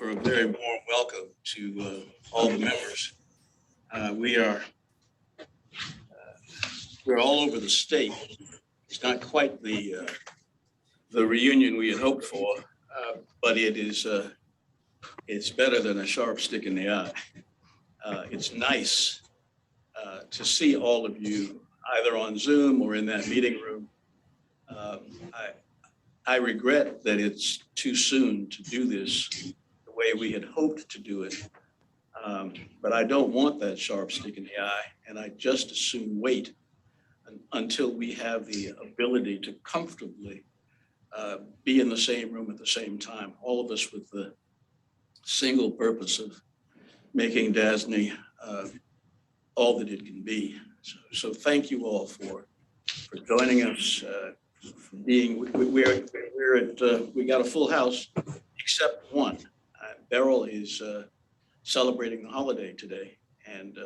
for a very warm welcome to all the members. We're all over the state. It's not quite the reunion we had hoped for, but it's better than a sharp stick in the eye. It's nice to see all of you either on Zoom or in that meeting room. I regret that it's too soon to do this the way we had hoped to do it. But I don't want that sharp stick in the eye, and I just as soon wait until we have the ability to comfortably be in the same room at the same time, all of us with the single purpose of making DASNY all that it can be. So thank you all for joining us. We got a full house except one. Beryl is celebrating the holiday today and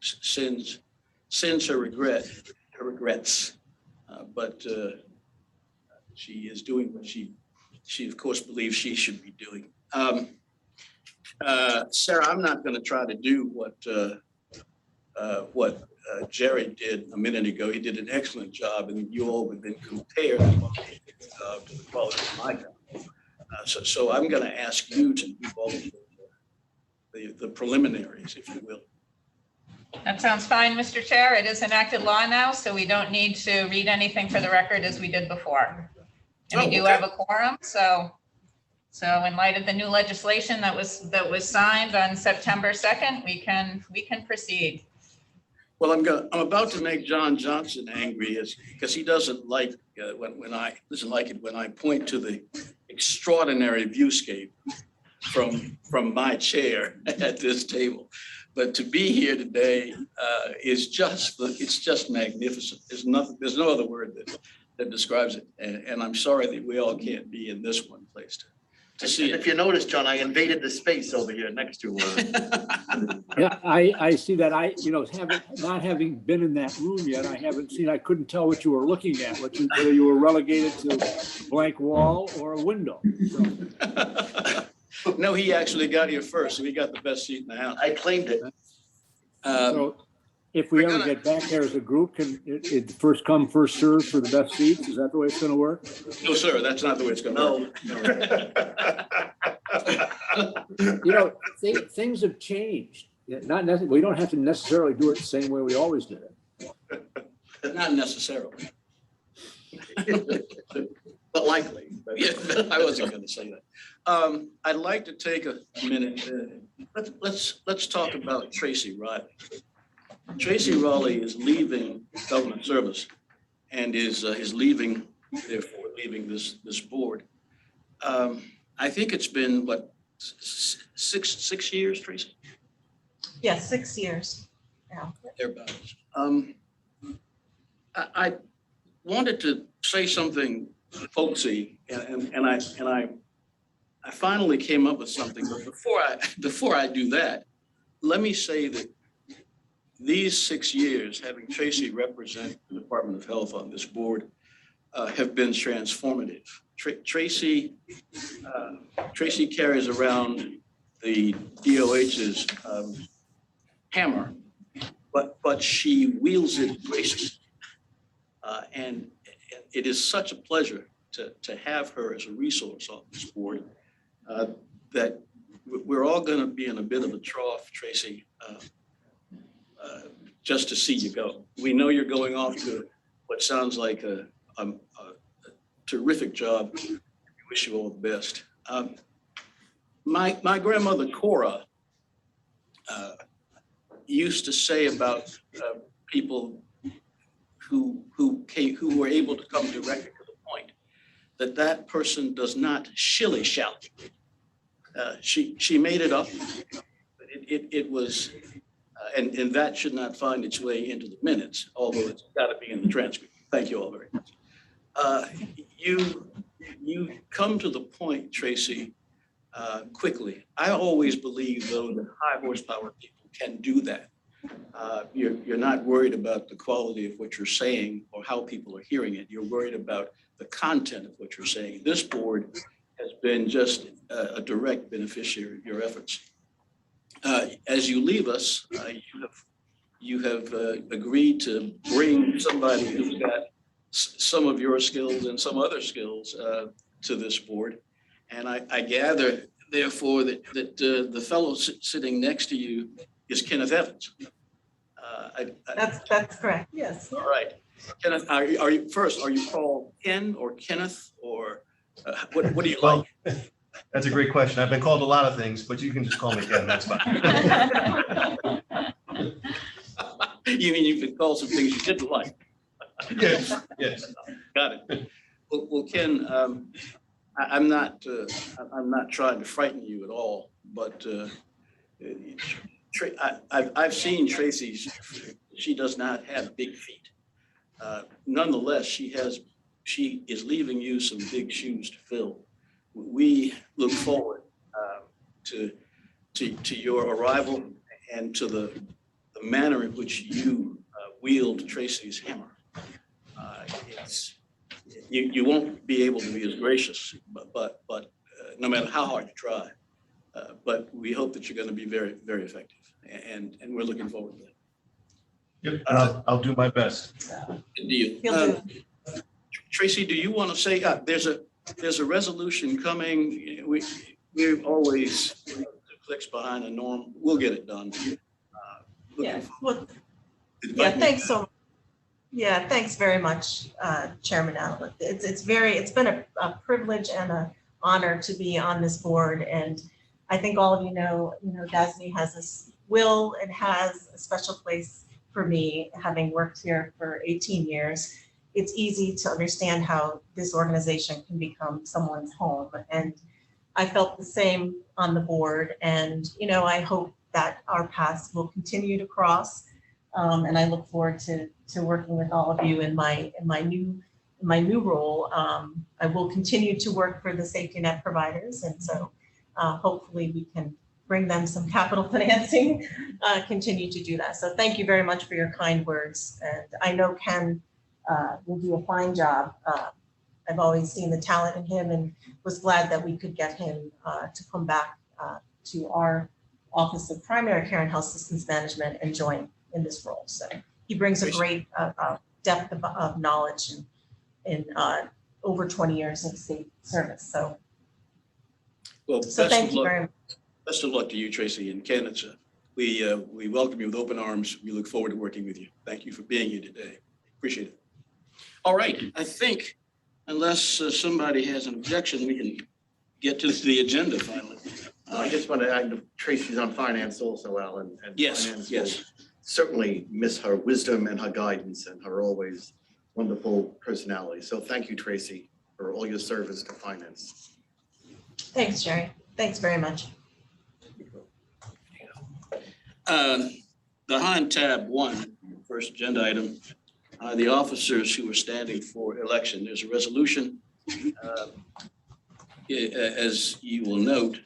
sends her regrets, but she is doing what she of course believes she should be doing. Sarah, I'm not going to try to do what Jerry did a minute ago. He did an excellent job, and you all would then compare to the quality of my job. So I'm going to ask you to do all of the preliminaries, if you will. That sounds fine, Mr. Chair. It is enacted law now, so we don't need to read anything for the record as we did before. And we do have a quorum, so in light of the new legislation that was signed on September 2nd, we can proceed. Well, I'm about to make John Johnson angry because he doesn't like when I point to the extraordinary viewscape from my chair at this table. But to be here today it's just magnificent. There's no other word that describes it. And I'm sorry that we all can't be in this one place to see it. If you notice, John, I invaded the space over here next to Yeah, I see that. Not having been in that room yet, I couldn't tell what you were looking at, whether you were relegated to blank wall or a window. So. No, he actually got here first, so he got the best seat in the house. I claimed it. So if we ever get back there as a group, can it first come, first serve for the best seats? Is that the way it's going to work? No, sir, that's not the way it's going to work. Things have changed. We don't have to necessarily do it the same way we always did it. Not necessarily. But likely. Yeah, I wasn't going to say that. I'd like to take a minute. Let's talk about Tracy Riley. Tracy Riley is leaving government service and is leaving this board. I think it's been what, six years, Tracy? Yes, 6 years. Yeah. Thereabouts. I wanted to say something folksy, and I finally came up with something. But before I do that, let me say that these 6 years, having Tracy represent the Department of Health on this board, have been transformative. Tracy carries around the DOH's hammer, but she wields it graciously, and it is such a pleasure to have her as a resource on this board that we're all going to be in a bit of a trough, Tracy, just to see you go. We know you're going off to what sounds like a terrific job. We wish you all the best. My grandmother Cora used to say about people who were able to come directly to the point, that person does not shilly shout. She made it up. It was, and that should not find its way into the minutes, although it's got to be in the transcript. Thank you all very much. You come to the point, Tracy, quickly. I always believe, though, that high horsepower people can do that. You're not worried about the quality of what you're saying or how people are hearing it. You're worried about the content of what you're saying. This board has been just a direct beneficiary of your efforts. As you leave us, you have agreed to bring somebody who's got some of your skills and some other skills to this board. And I gather, therefore, that the fellow sitting next to you is Kenneth Evans. That's correct, yes. All right. Kenneth, are you called Ken or Kenneth, or what do you like? That's a great question. I've been called a lot of things, but you can just call me Ken, that's fine. You mean you've been called some things you didn't like? Yes, yes. Got it. Well, Ken, I'm not trying to frighten you at all, but I've seen Tracy. She does not have big feet. Nonetheless, she is leaving you some big shoes to fill. We look forward to your arrival and to the manner in which you wield Tracy's hammer. You won't be able to be as gracious, but no matter how hard you try. But we hope that you're going to be very, very effective, and we're looking forward to that. Yep, and I'll do my best. Good deal. He'll do. Tracy, do you want to say there's a resolution coming? We're always 2 clicks behind the norm. We'll get it done. Yeah, well, yeah, thanks so. Yeah, thanks very much, Chairman Allen. It's been a privilege and an honor to be on this board, and I think all of you know, DASNY has this will and has a special place for me, having worked here for 18 years. It's easy to understand how this organization can become someone's home, and I felt the same on the board. And I hope that our paths will continue to cross. And I look forward to working with all of you in my new role. I will continue to work for the safety net providers, and so hopefully we can bring them some capital financing, continue to do that. So thank you very much for your kind words, and I know Ken will do a fine job. I've always seen the talent in him, and was glad that we could get him to come back to our Office of Primary Care and Health Systems Management and join in this role. So he brings a great depth of knowledge in over 20 years of state service. So, Well, thank you very much. Best of luck to you, Tracy, and Ken. We welcome you with open arms. We look forward to working with you. Thank you for being here today. Appreciate it. All right, I think unless somebody has an objection, we can get to the agenda finally. I just want to add, Tracy's on finance also, Alan. And Yes, finance yes. will certainly miss her wisdom and her guidance and her always wonderful personality. So thank you, Tracy, for all your service to finance. Thanks, Jerry. Thanks very much. Behind tab 1, first agenda item, the officers who are standing for election. There's a resolution. As you will note,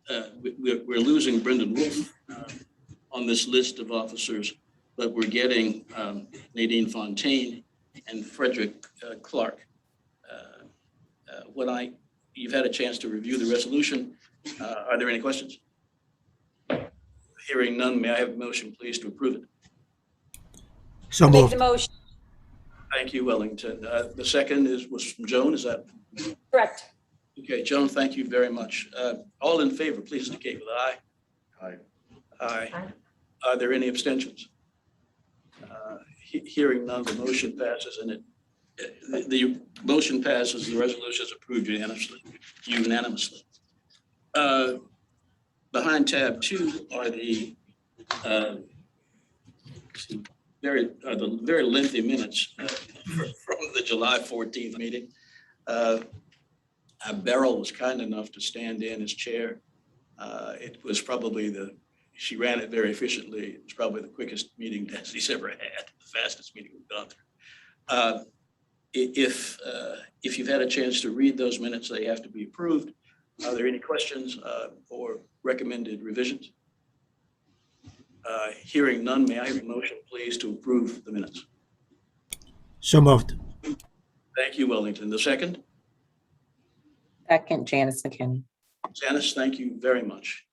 we're losing Brendan Wolf on this list of officers, but we're getting Nadine Fontaine and Frederick Clark. You've had a chance to review the resolution. Are there any questions? Hearing none, may I have a motion, please, to approve it? So Make moved. the motion. Thank you, Wellington. The second was from Joan, is that? Correct. Okay, Joan, thank you very much. All in favor, please indicate with aye. Aye. Aye. Aye. Are there any abstentions? Hearing none, the motion passes, and the motion passes, the resolution is approved unanimously. Behind tab 2 are the very lengthy minutes from the July 14th meeting. Beryl was kind enough to stand in as chair. It was probably she ran it very efficiently. It was probably the quickest meeting DASNY's ever had, the fastest meeting we've gone through. If you've had a chance to read those minutes, they have to be approved. Are there any questions or recommended revisions? Hearing none, may I have a motion, please, to approve the minutes? So moved. Thank you, Wellington. The second? Second, Janice McKinney. Janice, thank you very much.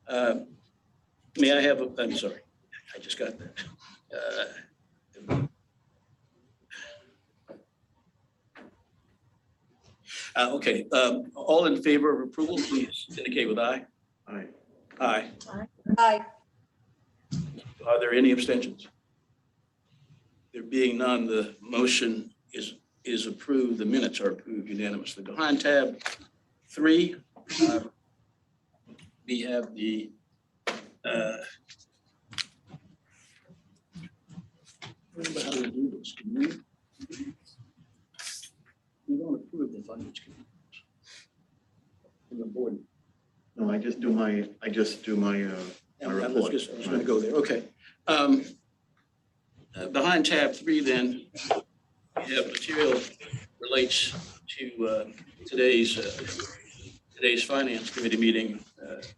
May I have, I'm sorry, I just got that. Okay, all in favor of approval, please indicate with aye. Aye. Aye. Aye. Are there any abstentions? There being none, the motion is approved. The minutes are approved unanimously. Behind tab 3, we have the remember how to do this. Can you don't approve the finance committee. From the board. No, I just do my I was report. just going to go there. Okay. Behind tab 3, then, we have material relates to today's finance committee meeting.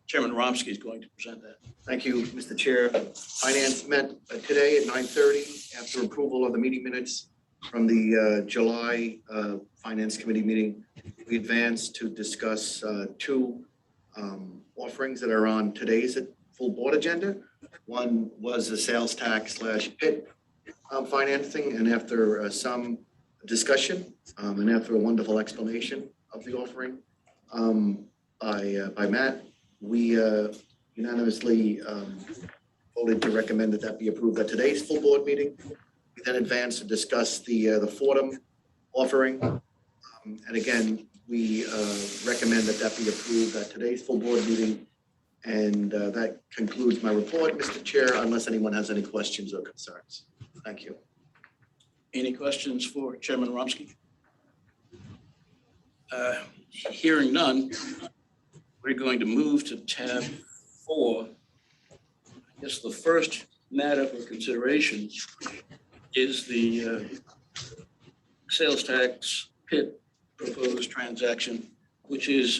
Chairman Romsky is going to present that. Thank you, Mr. Chair. Finance met today at 9:30 after approval of the meeting minutes from the July Finance Committee meeting. We advanced to discuss 2 offerings that are on today's full board agenda. One was the sales tax / PIT financing, and after some discussion and after a wonderful explanation of the offering by Matt, we unanimously voted to recommend that be approved at today's full board meeting. We then advanced to discuss the Fordham offering. And again, we recommend that be approved at today's full board meeting. And that concludes my report, Mr. Chair, unless anyone has any questions or concerns. Thank you. Any questions for Chairman Romsky? Hearing none, we're going to move to tab 4. I guess the first matter for consideration is the sales tax PIT proposed transaction, which is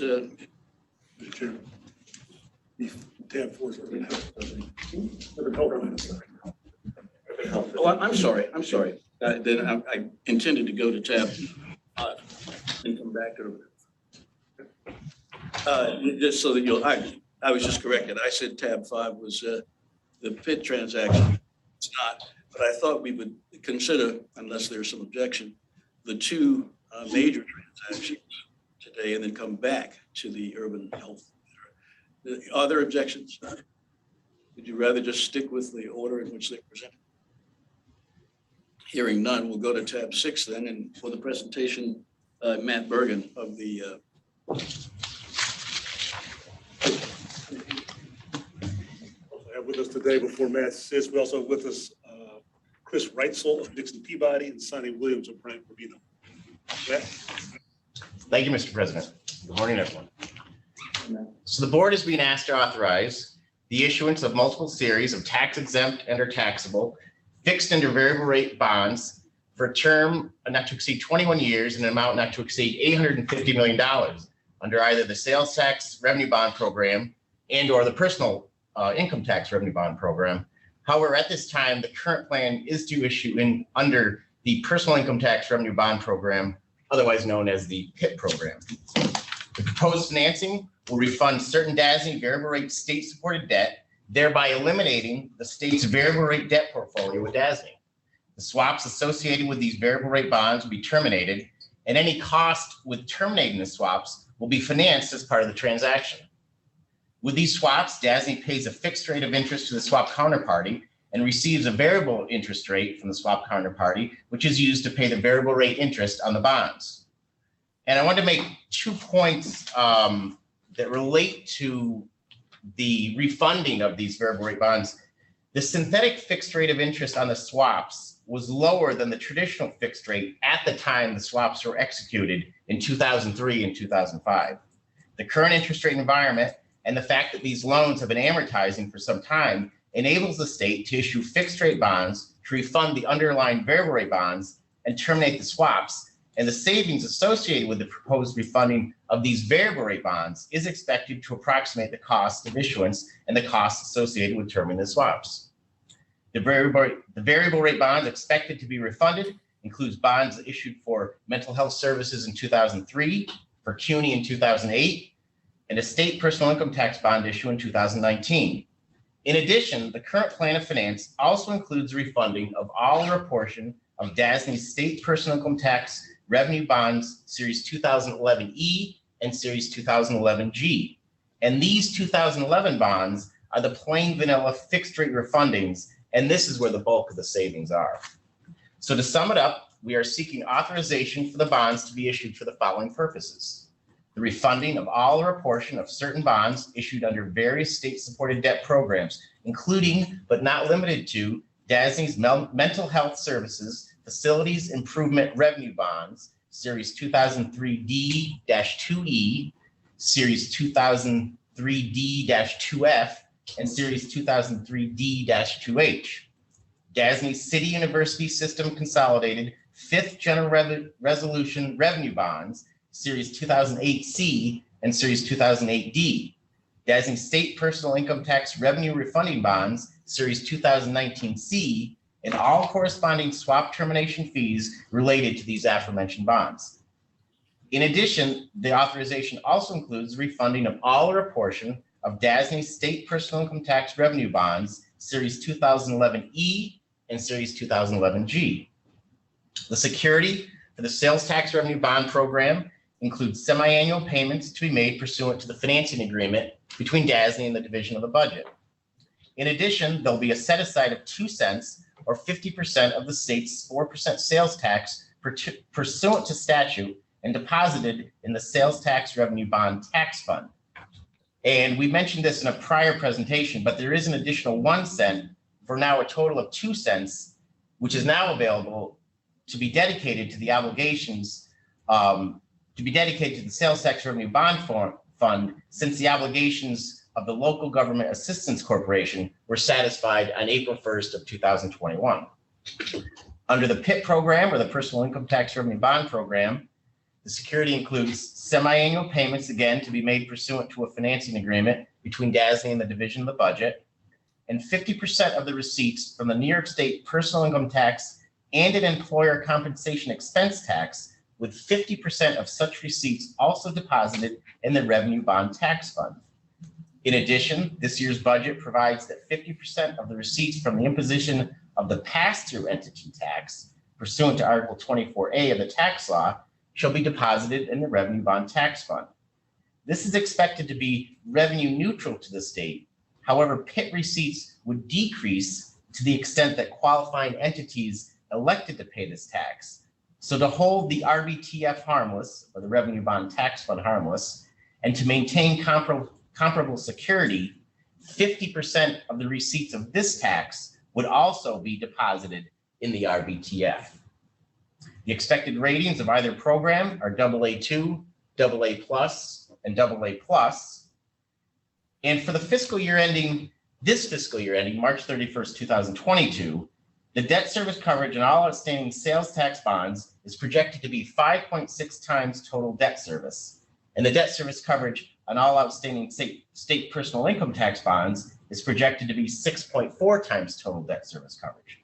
tab 4. Oh, I'm sorry. Then I intended to go to tab 5 and come back to just so that you'll, I was just corrected. I said tab 5 was the PIT transaction. It's not, but I thought we would consider, unless there's some objection, the 2 major transactions today and then come back to the urban health. Are there objections? Would you rather just stick with the order in which they're presented? Hearing none, we'll go to tab 6 then, and for the presentation, Matt Bergen of the With us today before Matt sits, we also have with us Chris Reitzel of Dixon Peabody and Sonny Williams of Brent Rubino. Matt? Thank you, Mr. President. Good morning, everyone. So the board is being asked to authorize the issuance of multiple series of tax-exempt and or taxable fixed and variable rate bonds for a term not to exceed 21 years and an amount not to exceed $850 million under either the sales tax revenue bond program and or the personal income tax revenue bond program. However, at this time, the current plan is to issue under the personal income tax revenue bond program, otherwise known as the PIT program. The proposed financing will refund certain DASNY variable rate state supported debt, thereby eliminating the state's variable rate debt portfolio with DASNY. The swaps associated with these variable rate bonds will be terminated, and any cost with terminating the swaps will be financed as part of the transaction. With these swaps, DASNY pays a fixed rate of interest to the swap counterparty and receives a variable interest rate from the swap counterparty, which is used to pay the variable rate interest on the bonds. And I want to make 2 points that relate to the refunding of these variable rate bonds. The synthetic fixed rate of interest on the swaps was lower than the traditional fixed rate at the time the swaps were executed in 2003 and 2005. The current interest rate environment and the fact that these loans have been amortizing for some time enables the state to issue fixed rate bonds to refund the underlying variable rate bonds and terminate the swaps. And the savings associated with the proposed refunding of these variable rate bonds is expected to approximate the cost of issuance and the costs associated with terminating the swaps. The variable rate bonds expected to be refunded includes bonds issued for mental health services in 2003, for CUNY in 2008, and a state personal income tax bond issue in 2019. In addition, the current plan of finance also includes refunding of all or a portion of DASNY's state personal income tax revenue bonds, Series 2011E and Series 2011G. And these 2011 bonds are the plain vanilla fixed rate refundings, and this is where the bulk of the savings are. So to sum it up, we are seeking authorization for the bonds to be issued for the following purposes: the refunding of all or a portion of certain bonds issued under various state-supported debt programs, including but not limited to DASNY's Mental Health Services Facilities Improvement Revenue Bonds, Series 2003D-2E, Series 2003D-2F, and Series 2003D-2H. DASNY City University System Consolidated Fifth General Resolution Revenue Bonds, Series 2008C and Series 2008D. DASNY State Personal Income Tax Revenue Refunding Bonds, Series 2019C, and all corresponding swap termination fees related to these aforementioned bonds. In addition, the authorization also includes refunding of all or a portion of DASNY State Personal Income Tax Revenue Bonds, Series 2011E and Series 2011G. The security for the Sales Tax Revenue Bond Program includes semi-annual payments to be made pursuant to the financing agreement between DASNY and the Division of the Budget. In addition, there'll be a set aside of 2 cents or 50% of the state's 4% sales tax pursuant to statute and deposited in the Sales Tax Revenue Bond Tax Fund. And we mentioned this in a prior presentation, but there is an additional 1 cent for now a total of 2 cents, which is now available to be dedicated to the obligations, to be dedicated to the Sales Tax Revenue Bond Fund, since the obligations of the Local Government Assistance Corporation were satisfied on April 1st of 2021. Under the PIT program, or the Personal Income Tax Revenue Bond Program, the security includes semi-annual payments, again, to be made pursuant to a financing agreement between DASNY and the Division of the Budget, and 50% of the receipts from the New York State Personal Income Tax and an employer compensation expense tax, with 50% of such receipts also deposited in the Revenue Bond Tax Fund. In addition, this year's budget provides that 50% of the receipts from the imposition of the pass-through entity tax pursuant to Article 24A of the tax law shall be deposited in the Revenue Bond Tax Fund. This is expected to be revenue neutral to the state. However, PIT receipts would decrease to the extent that qualifying entities elected to pay this tax. So to hold the RBTF harmless, or the Revenue Bond Tax Fund harmless, and to maintain comparable security, 50% of the receipts of this tax would also be deposited in the RBTF. The expected ratings of either program are AA2, AA+, and AA+. And for the fiscal year ending, this fiscal year ending March 31st, 2022, the debt service coverage on all outstanding sales tax bonds is projected to be 5.6 times total debt service. And the debt service coverage on all outstanding state personal income tax bonds is projected to be 6.4 times total debt service coverage.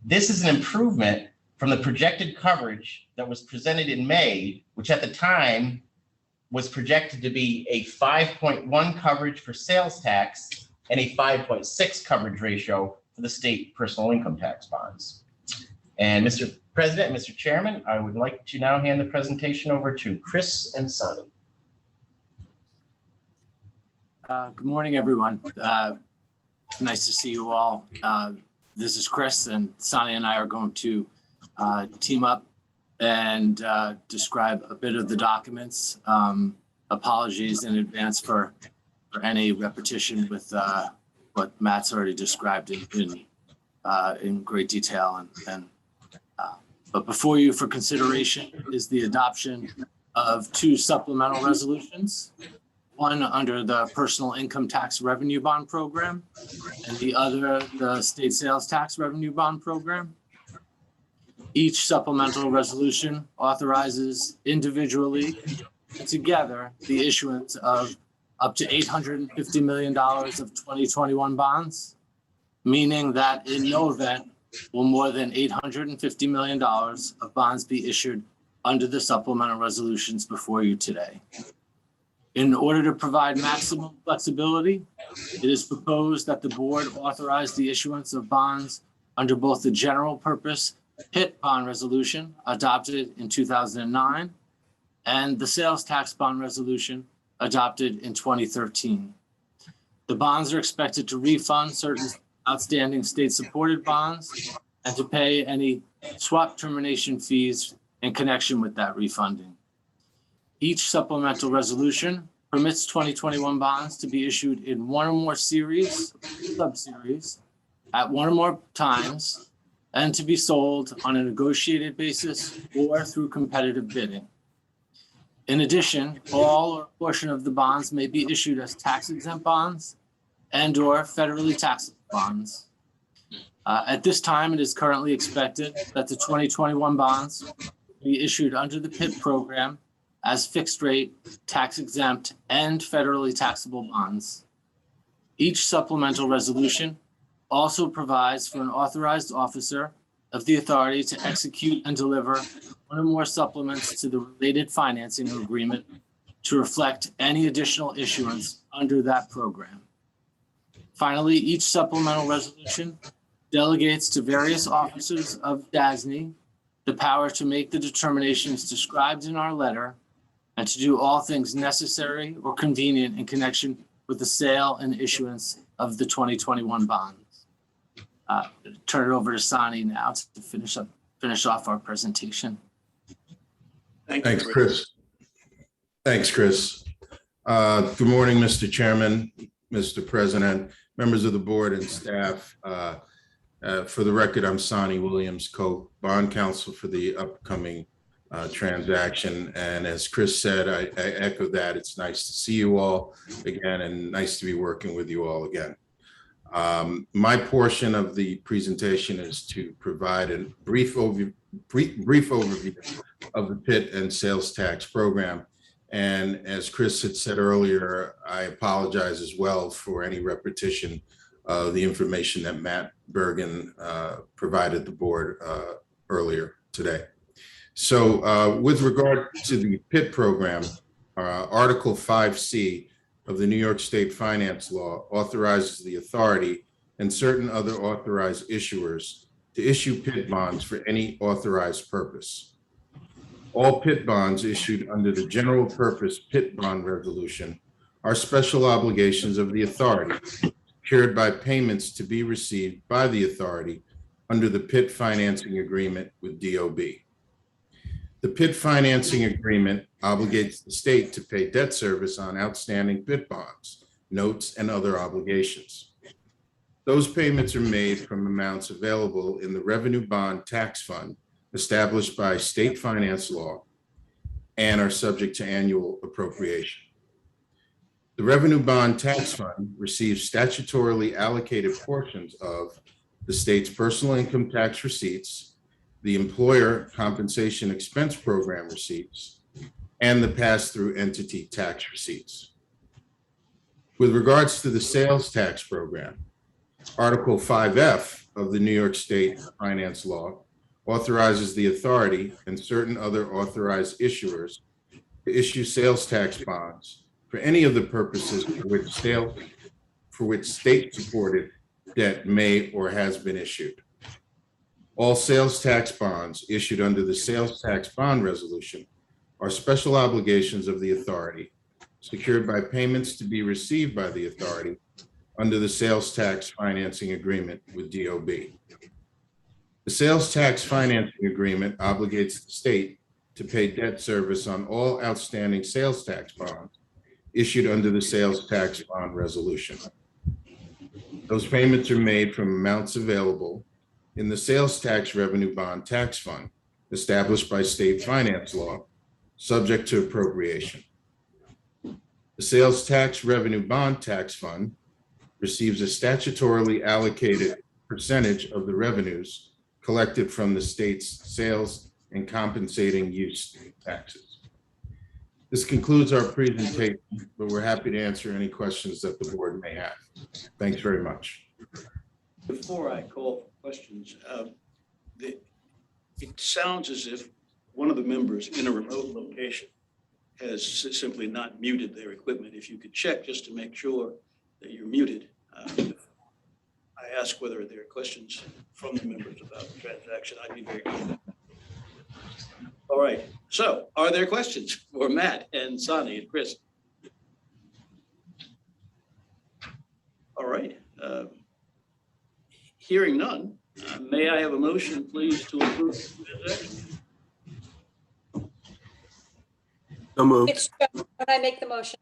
This is an improvement from the projected coverage that was presented in May, which at the time was projected to be a 5.1 coverage for sales tax and a 5.6 coverage ratio for the state personal income tax bonds. And Mr. President, Mr. Chairman, I would like to now hand the presentation over to Chris and Sonny. Good morning, everyone. Nice to see you all. This is Chris, and Sonny and I are going to team up and describe a bit of the documents. Apologies in advance for any repetition with what Matt's already described in great detail. But before you for consideration is the adoption of 2 supplemental resolutions, one under the Personal Income Tax Revenue Bond Program and the other the State Sales Tax Revenue Bond Program. Each supplemental resolution authorizes individually and together the issuance of up to $850 million of 2021 bonds, meaning that in no event will more than $850 million of bonds be issued under the supplemental resolutions before you today. In order to provide maximum flexibility, it is proposed that the board authorize the issuance of bonds under both the general purpose PIT bond resolution adopted in 2009 and the sales tax bond resolution adopted in 2013. The bonds are expected to refund certain outstanding state-supported bonds and to pay any swap termination fees in connection with that refunding. Each supplemental resolution permits 2021 bonds to be issued in one or more series, sub-series, at one or more times, and to be sold on a negotiated basis or through competitive bidding. In addition, all or a portion of the bonds may be issued as tax-exempt bonds and/or federally taxable bonds. At this time, it is currently expected that the 2021 bonds will be issued under the PIT program as fixed-rate, tax-exempt, and federally taxable bonds. Each supplemental resolution also provides for an authorized officer of the authority to execute and deliver one or more supplements to the related financing agreement to reflect any additional issuance under that program. Finally, each supplemental resolution delegates to various officers of DASNY the power to make the determinations described in our letter and to do all things necessary or convenient in connection with the sale and issuance of the 2021 bonds. Turn it over to Sonny now to finish off our presentation. Thanks, Chris. Thanks, Chris. Good morning, Mr. Chairman, Mr. President, members of the board and staff. For the record, I'm Sonny Williams, co-bond counsel for the upcoming transaction. And as Chris said, I echo that. It's nice to see you all again and nice to be working with you all again. My portion of the presentation is to provide a brief overview of the PIT and sales tax program. And as Chris had said earlier, I apologize as well for any repetition of the information that Matt Bergen provided the board earlier today. So with regard to the PIT program, Article 5C of the New York State Finance Law authorizes the authority and certain other authorized issuers to issue PIT bonds for any authorized purpose. All PIT bonds issued under the general purpose PIT bond resolution are special obligations of the authority, secured by payments to be received by the authority under the PIT financing agreement with DOB. The PIT financing agreement obligates the state to pay debt service on outstanding PIT bonds, notes, and other obligations. Those payments are made from amounts available in the Revenue Bond Tax Fund established by state finance law and are subject to annual appropriation. The Revenue Bond Tax Fund receives statutorily allocated portions of the state's personal income tax receipts, the Employer Compensation Expense Program receipts, and the pass-through entity tax receipts. With regards to the sales tax program, Article 5F of the New York State Finance Law authorizes the authority and certain other authorized issuers to issue sales tax bonds for any of the purposes for which state-supported debt may or has been issued. All sales tax bonds issued under the sales tax bond resolution are special obligations of the authority, secured by payments to be received by the authority under the sales tax financing agreement with DOB. The sales tax financing agreement obligates the state to pay debt service on all outstanding sales tax bonds issued under the sales tax bond resolution. Those payments are made from amounts available in the Sales Tax Revenue Bond Tax Fund established by state finance law, subject to appropriation. The Sales Tax Revenue Bond Tax Fund receives a statutorily allocated percentage of the revenues collected from the state's sales and compensating use taxes. This concludes our presentation, but we're happy to answer any questions that the board may have. Thanks very much. Before I call for questions, it sounds as if one of the members in a remote location has simply not muted their equipment. If you could check just to make sure that you're muted. I ask whether there are questions from the members about the transaction. I'd be very good. All right. So are there questions for Matt and Sonny and Chris? All right. Hearing none, may I have a motion, please, to approve the transaction? So moved. It's Joan. When I make the motion.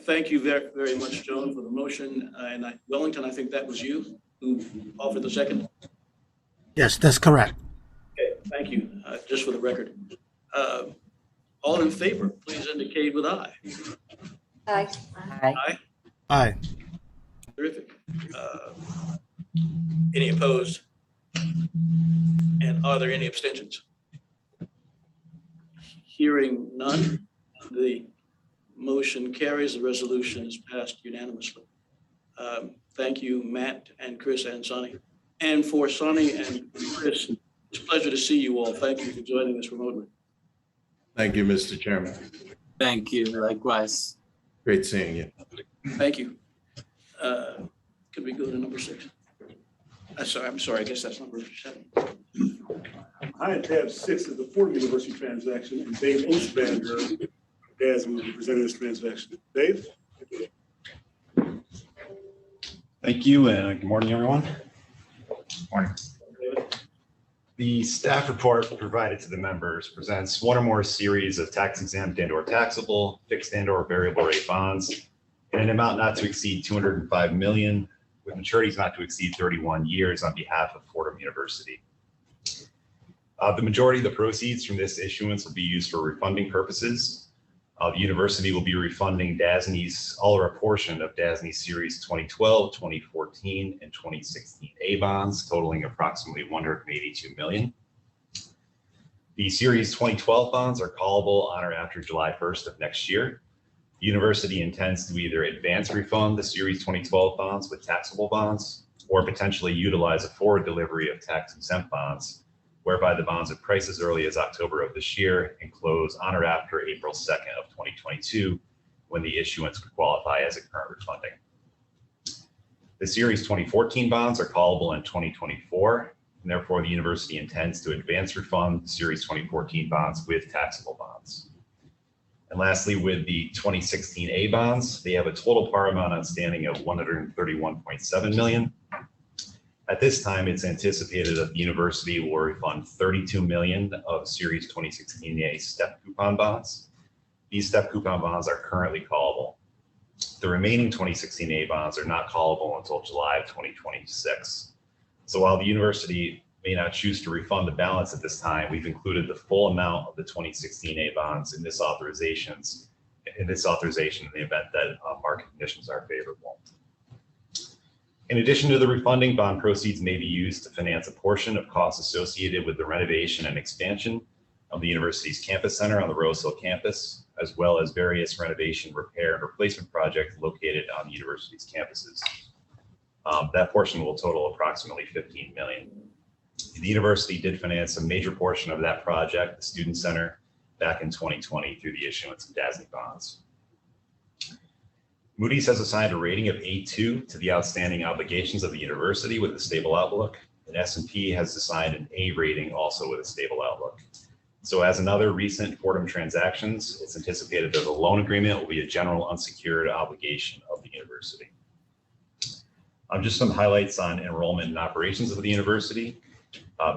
Thank you very, very much, Joan, for the motion. And Wellington, I think that was you who offered the second. Yes, that's correct. Okay, thank you. Just for the record. All in favor, please indicate with aye. Aye. Aye. Aye. Terrific. Any opposed? And are there any abstentions? Hearing none, the motion carries. The resolution is passed unanimously. Thank you, Matt and Chris and Sonny. And for Sonny and Chris, it's a pleasure to see you all. Thank you for joining us remotely. Thank you, Mr. Chairman. Thank you. Likewise. Great seeing you. Thank you. Could we go to number 6? I'm sorry. I guess that's number 7. I tab 6 is the Fordham University transaction, and Dave Oostvander, DASNY, will be presenting this transaction. Dave? Thank you, and good morning, everyone. Morning. The staff report provided to the members presents one or more series of tax exempt and or taxable, fixed and or variable rate bonds in an amount not to exceed 205 million, with maturities not to exceed 31 years on behalf of Fordham University. The majority of the proceeds from this issuance will be used for refunding purposes. The university will be refunding DASNY's all or a portion of DASNY Series 2012, 2014, and 2016 A bonds, totaling approximately 182 million. The Series 2012 bonds are callable on or after July 1st of next year. The university intends to either advance refund the Series 2012 bonds with taxable bonds, or potentially utilize a forward delivery of tax-exempt bonds, whereby the bonds at price as early as October of this year and close on or after April 2nd of 2022, when the issuance could qualify as a current refunding. The Series 2014 bonds are callable in 2024, and therefore the university intends to advance refund the Series 2014 bonds with taxable bonds. And lastly, with the 2016 A bonds, they have a total par amount outstanding of 131.7 million. At this time, it's anticipated that the university will refund 32 million of Series 2016 A step coupon bonds. These step coupon bonds are currently callable. The remaining 2016 A bonds are not callable until July of 2026. So while the university may not choose to refund the balance at this time, we've included the full amount of the 2016 A bonds in this authorization in the event that market conditions are favorable. In addition to the refunding, bond proceeds may be used to finance a portion of costs associated with the renovation and expansion of the university's campus center on the Rose Hill campus, as well as various renovation, repair, and replacement projects located on the university's campuses. That portion will total approximately 15 million. The university did finance a major portion of that project, the Student Center, back in 2020 through the issuance of DASNY bonds. Moody's has assigned a rating of A2 to the outstanding obligations of the university with a stable outlook, and S&P has assigned an A rating also with a stable outlook. So as in other recent Fordham transactions, it's anticipated that the loan agreement will be a general unsecured obligation of the university. Just some highlights on enrollment and operations of the university.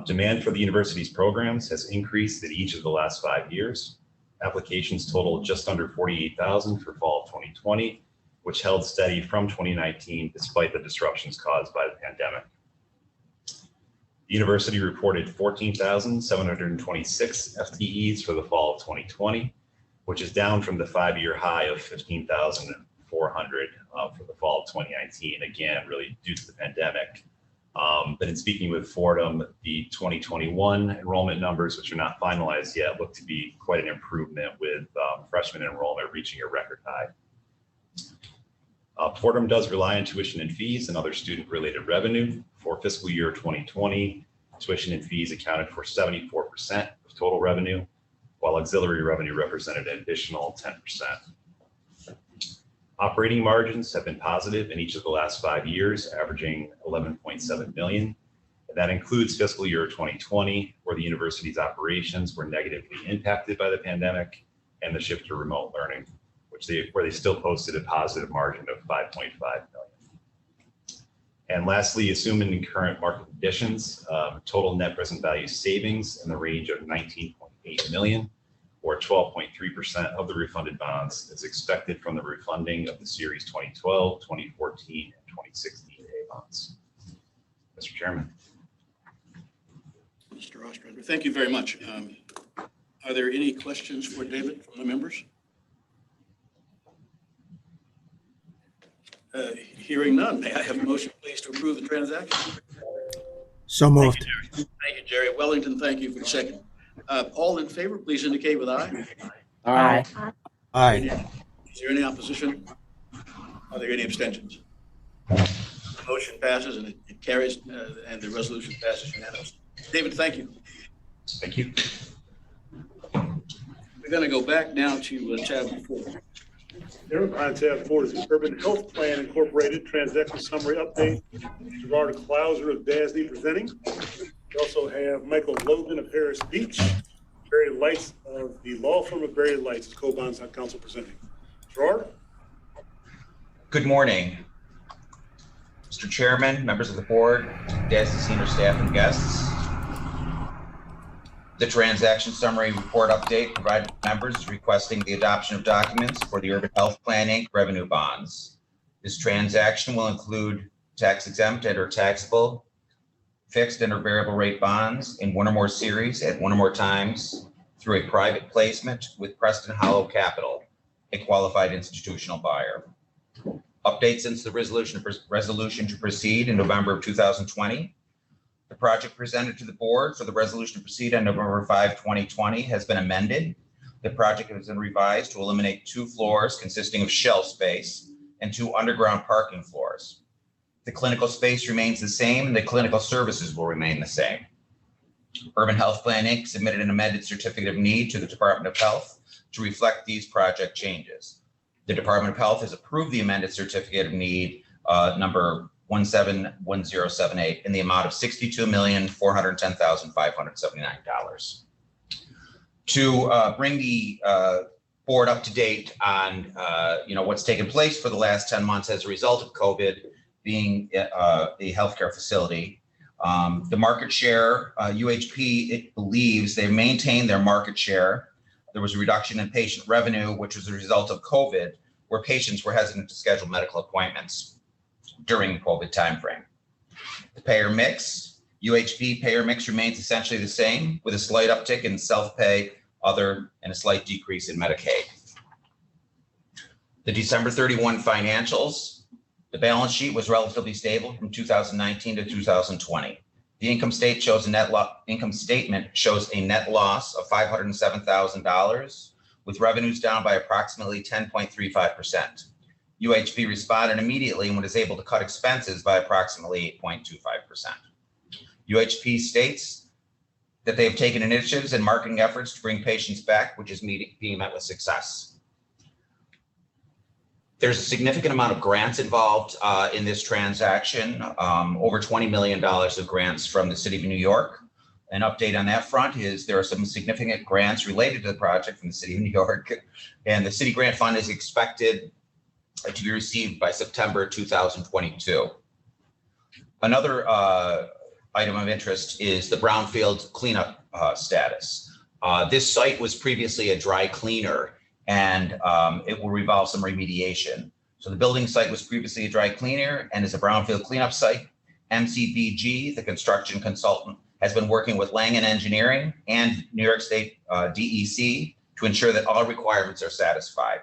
Demand for the university's programs has increased in each of the last 5 years. Applications total just under 48,000 for fall of 2020, which held steady from 2019 despite the disruptions caused by the pandemic. The university reported 14,726 FTEs for the fall of 2020, which is down from the 5-year high of 15,400 for the fall of 2019, again, really due to the pandemic. But in speaking with Fordham, the 2021 enrollment numbers, which are not finalized yet, look to be quite an improvement, with freshman enrollment reaching a record high. Fordham does rely on tuition and fees and other student-related revenue. For fiscal year 2020, Tuition and fees accounted for 74% of total revenue, while auxiliary revenue represented an additional 10%. Operating margins have been positive in each of the last 5 years, averaging 11.7 million. And that includes fiscal year 2020, where the university's operations were negatively impacted by the pandemic and the shift to remote learning, where they still posted a positive margin of 5.5 million. And lastly, assuming current market conditions, total net present value savings in the range of 19.8 million, or 12.3% of the refunded bonds, is expected from the refunding of the series 2012, 2014, and 2016 A bonds. Mr. Chairman. Mr. Ostrander, thank you very much. Are there any questions for David from the members? Hearing none, may I have a motion, please, to approve the transaction? So moved. Thank you, Jerry. Wellington, thank you for the second. All in favor, please indicate with aye. Aye. Aye. Is there any opposition? Are there any abstentions? Motion passes and it carries, and the resolution passes unanimously. David, thank you. Thank you. We're going to go back now to tab 4. On tab 4 is the Urban Health Plan Incorporated Transaction Summary Update. Gerard Klauser of DASNY presenting. We also have Michael Logan of Harris Beach, Barry Lights of the law firm of Barry Lights as co-bonds on council presenting. Gerard? Good morning, Mr. Chairman, members of the board, DASNY senior staff and guests. The transaction summary report update provided to members is requesting the adoption of documents for the Urban Health Plan Inc. revenue bonds. This transaction will include tax exempt and or taxable, fixed and or variable rate bonds in one or more series at one or more times through a private placement with Preston Hollow Capital, a qualified institutional buyer. Update since the resolution to proceed in November of 2020. The project presented to the board for the resolution to proceed on November 5, 2020 has been amended. The project has been revised to eliminate 2 floors consisting of shelf space and 2 underground parking floors. The clinical space remains the same and the clinical services will remain the same. Urban Health Plan Inc. submitted an amended certificate of need to the Department of Health to reflect these project changes. The Department of Health has approved the amended certificate of need number 171078 in the amount of $62,410,579. To bring the board up to date on what's taken place for the last 10 months as a result of COVID being a healthcare facility. The market share, UHP, it believes they maintained their market share. There was a reduction in patient revenue, which was a result of COVID, where patients were hesitant to schedule medical appointments during the COVID timeframe. The payer mix, UHP payer mix remains essentially the same, with a slight uptick in self-pay, other, and a slight decrease in Medicaid. The December 31 financials, the balance sheet was relatively stable from 2019 to 2020. The income statement shows a net loss of $507,000, with revenues down by approximately 10.35%. UHP responded immediately and was able to cut expenses by approximately 8.25%. UHP states that they have taken initiatives and marketing efforts to bring patients back, which is being met with success. There's a significant amount of grants involved in this transaction, over $20 million of grants from the City of New York. An update on that front is there are some significant grants related to the project from the City of New York, and the city grant fund is expected to be received by September 2022. Another item of interest is the Brownfield cleanup status. This site was previously a dry cleaner, and it will involve some remediation. So the building site was previously a dry cleaner and is a Brownfield cleanup site. MCBG, the construction consultant, has been working with Langen Engineering and New York State DEC to ensure that all requirements are satisfied.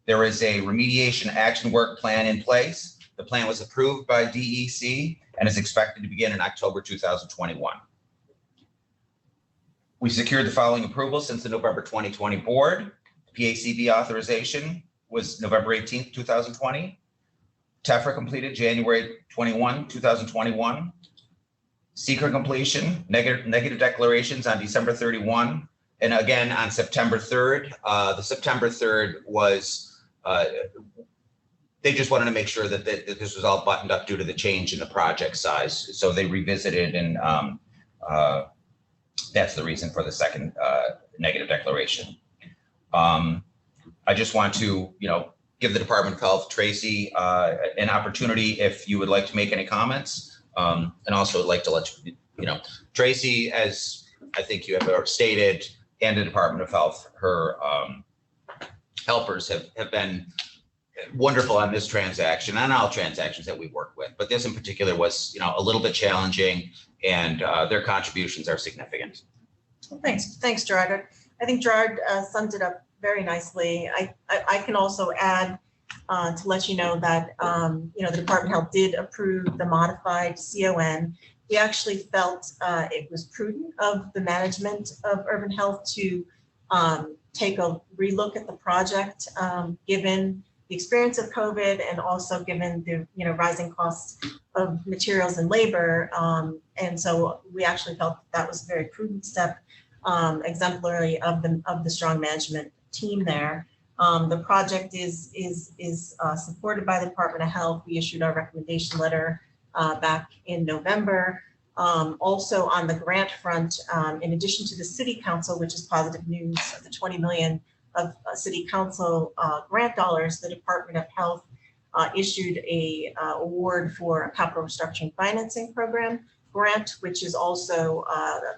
There is a remediation action work plan in place. The plan was approved by DEC and is expected to begin in October 2021. We secured the following approvals since the November 2020 board. PACB authorization was November 18th, 2020. TEFRA completed January 21, 2021. Secret completion, negative declarations on December 31. And again, on September 3rd, the September 3rd was, they just wanted to make sure that this was all buttoned up due to the change in the project size. So they revisited, and that's the reason for the second negative declaration. I just want to, give the Department of Health, Tracy, an opportunity if you would like to make any comments. And also would like to let you know, Tracy, as I think you have stated, and the Department of Health, her helpers have been wonderful on this transaction, and all transactions that we work with. But this in particular was, a little bit challenging, and their contributions are significant. Well, thanks, Gerard. I think Gerard summed it up very nicely. I can also add to let you know that the Department of Health did approve the modified CON. We actually felt it was prudent of the management of Urban Health to take a relook at the project, given the experience of COVID and also given the rising costs of materials and labor. And so we actually felt that was a very prudent step, exemplary of the strong management team there. The project is supported by the Department of Health. We issued our recommendation letter back in November. Also on the grant front, in addition to the City Council, which is positive news, of the 20 million of City Council grant dollars, the Department of Health issued a award for a capital restructuring financing program grant, which is also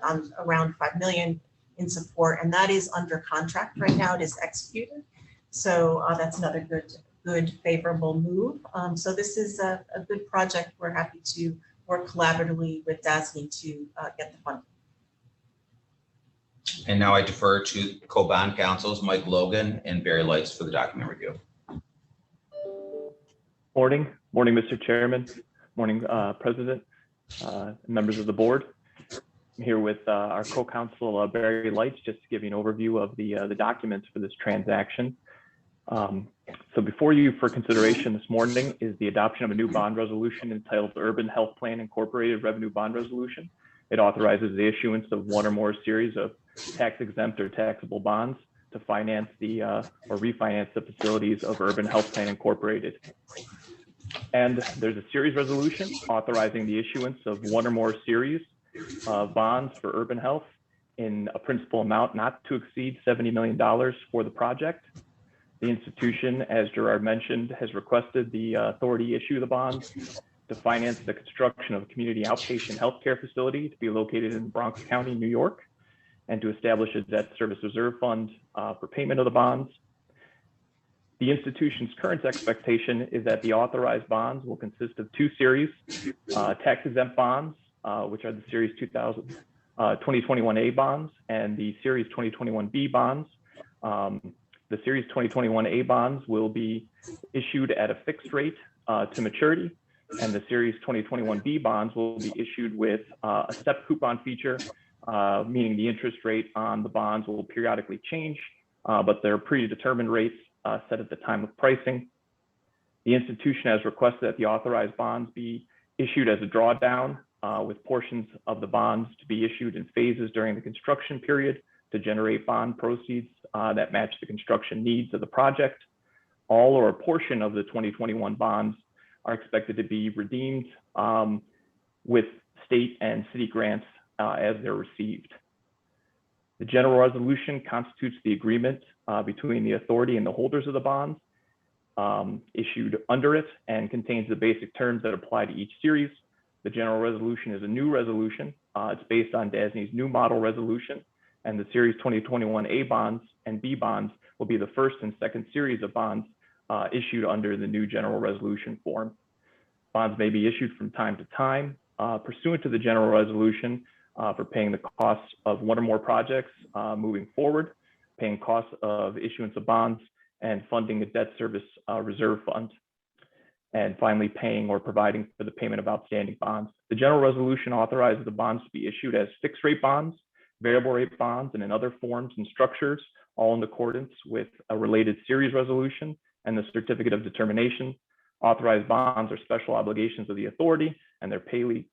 on around 5 million in support, and that is under contract right now. It is executed. So that's another good favorable move. So this is a good project. We're happy to work collaboratively with DASNY to get the funding. And now I defer to co-bond counsels, Mike Logan and Barry Lights, for the document review. Morning, Mr. Chairman. Morning, President, members of the board. I'm here with our co-counsel, Barry Lights, just to give you an overview of the documents for this transaction. So before you for consideration this morning is the adoption of a new bond resolution entitled Urban Health Plan Incorporated Revenue Bond Resolution. It authorizes the issuance of one or more series of tax-exempt or taxable bonds to finance the or refinance the facilities of Urban Health Plan Incorporated. And there's a series resolution authorizing the issuance of one or more series of bonds for Urban Health in a principal amount not to exceed $70 million for the project. The institution, as Gerard mentioned, has requested the authority issue the bonds to finance the construction of a community outpatient healthcare facility to be located in Bronx County, New York, and to establish a debt service reserve fund for payment of the bonds. The institution's current expectation is that the authorized bonds will consist of two series, tax-exempt bonds, which are the Series 2021A bonds and the Series 2021B bonds. The Series 2021A bonds will be issued at a fixed rate to maturity, and the Series 2021B bonds will be issued with a Sept coupon feature, meaning the interest rate on the bonds will periodically change, but they're predetermined rates set at the time of pricing. The institution has requested that the authorized bonds be issued as a drawdown, with portions of the bonds to be issued in phases during the construction period to generate bond proceeds that match the construction needs of the project. All or a portion of the 2021 bonds are expected to be redeemed with state and city grants as they're received. The general resolution constitutes the agreement between the authority and the holders of the bonds issued under it and contains the basic terms that apply to each series. The general resolution is a new resolution. It's based on DASNY's new model resolution, and the Series 2021A bonds and B bonds will be the first and second series of bonds issued under the new general resolution form. Bonds may be issued from time to time pursuant to the general resolution for paying the costs of one or more projects moving forward, paying costs of issuance of bonds, and funding a debt service reserve fund, and finally paying or providing for the payment of outstanding bonds. The general resolution authorizes the bonds to be issued as fixed rate bonds, variable rate bonds, and in other forms and structures, all in accordance with a related series resolution and the certificate of determination. Authorized bonds are special obligations of the authority, and they're paid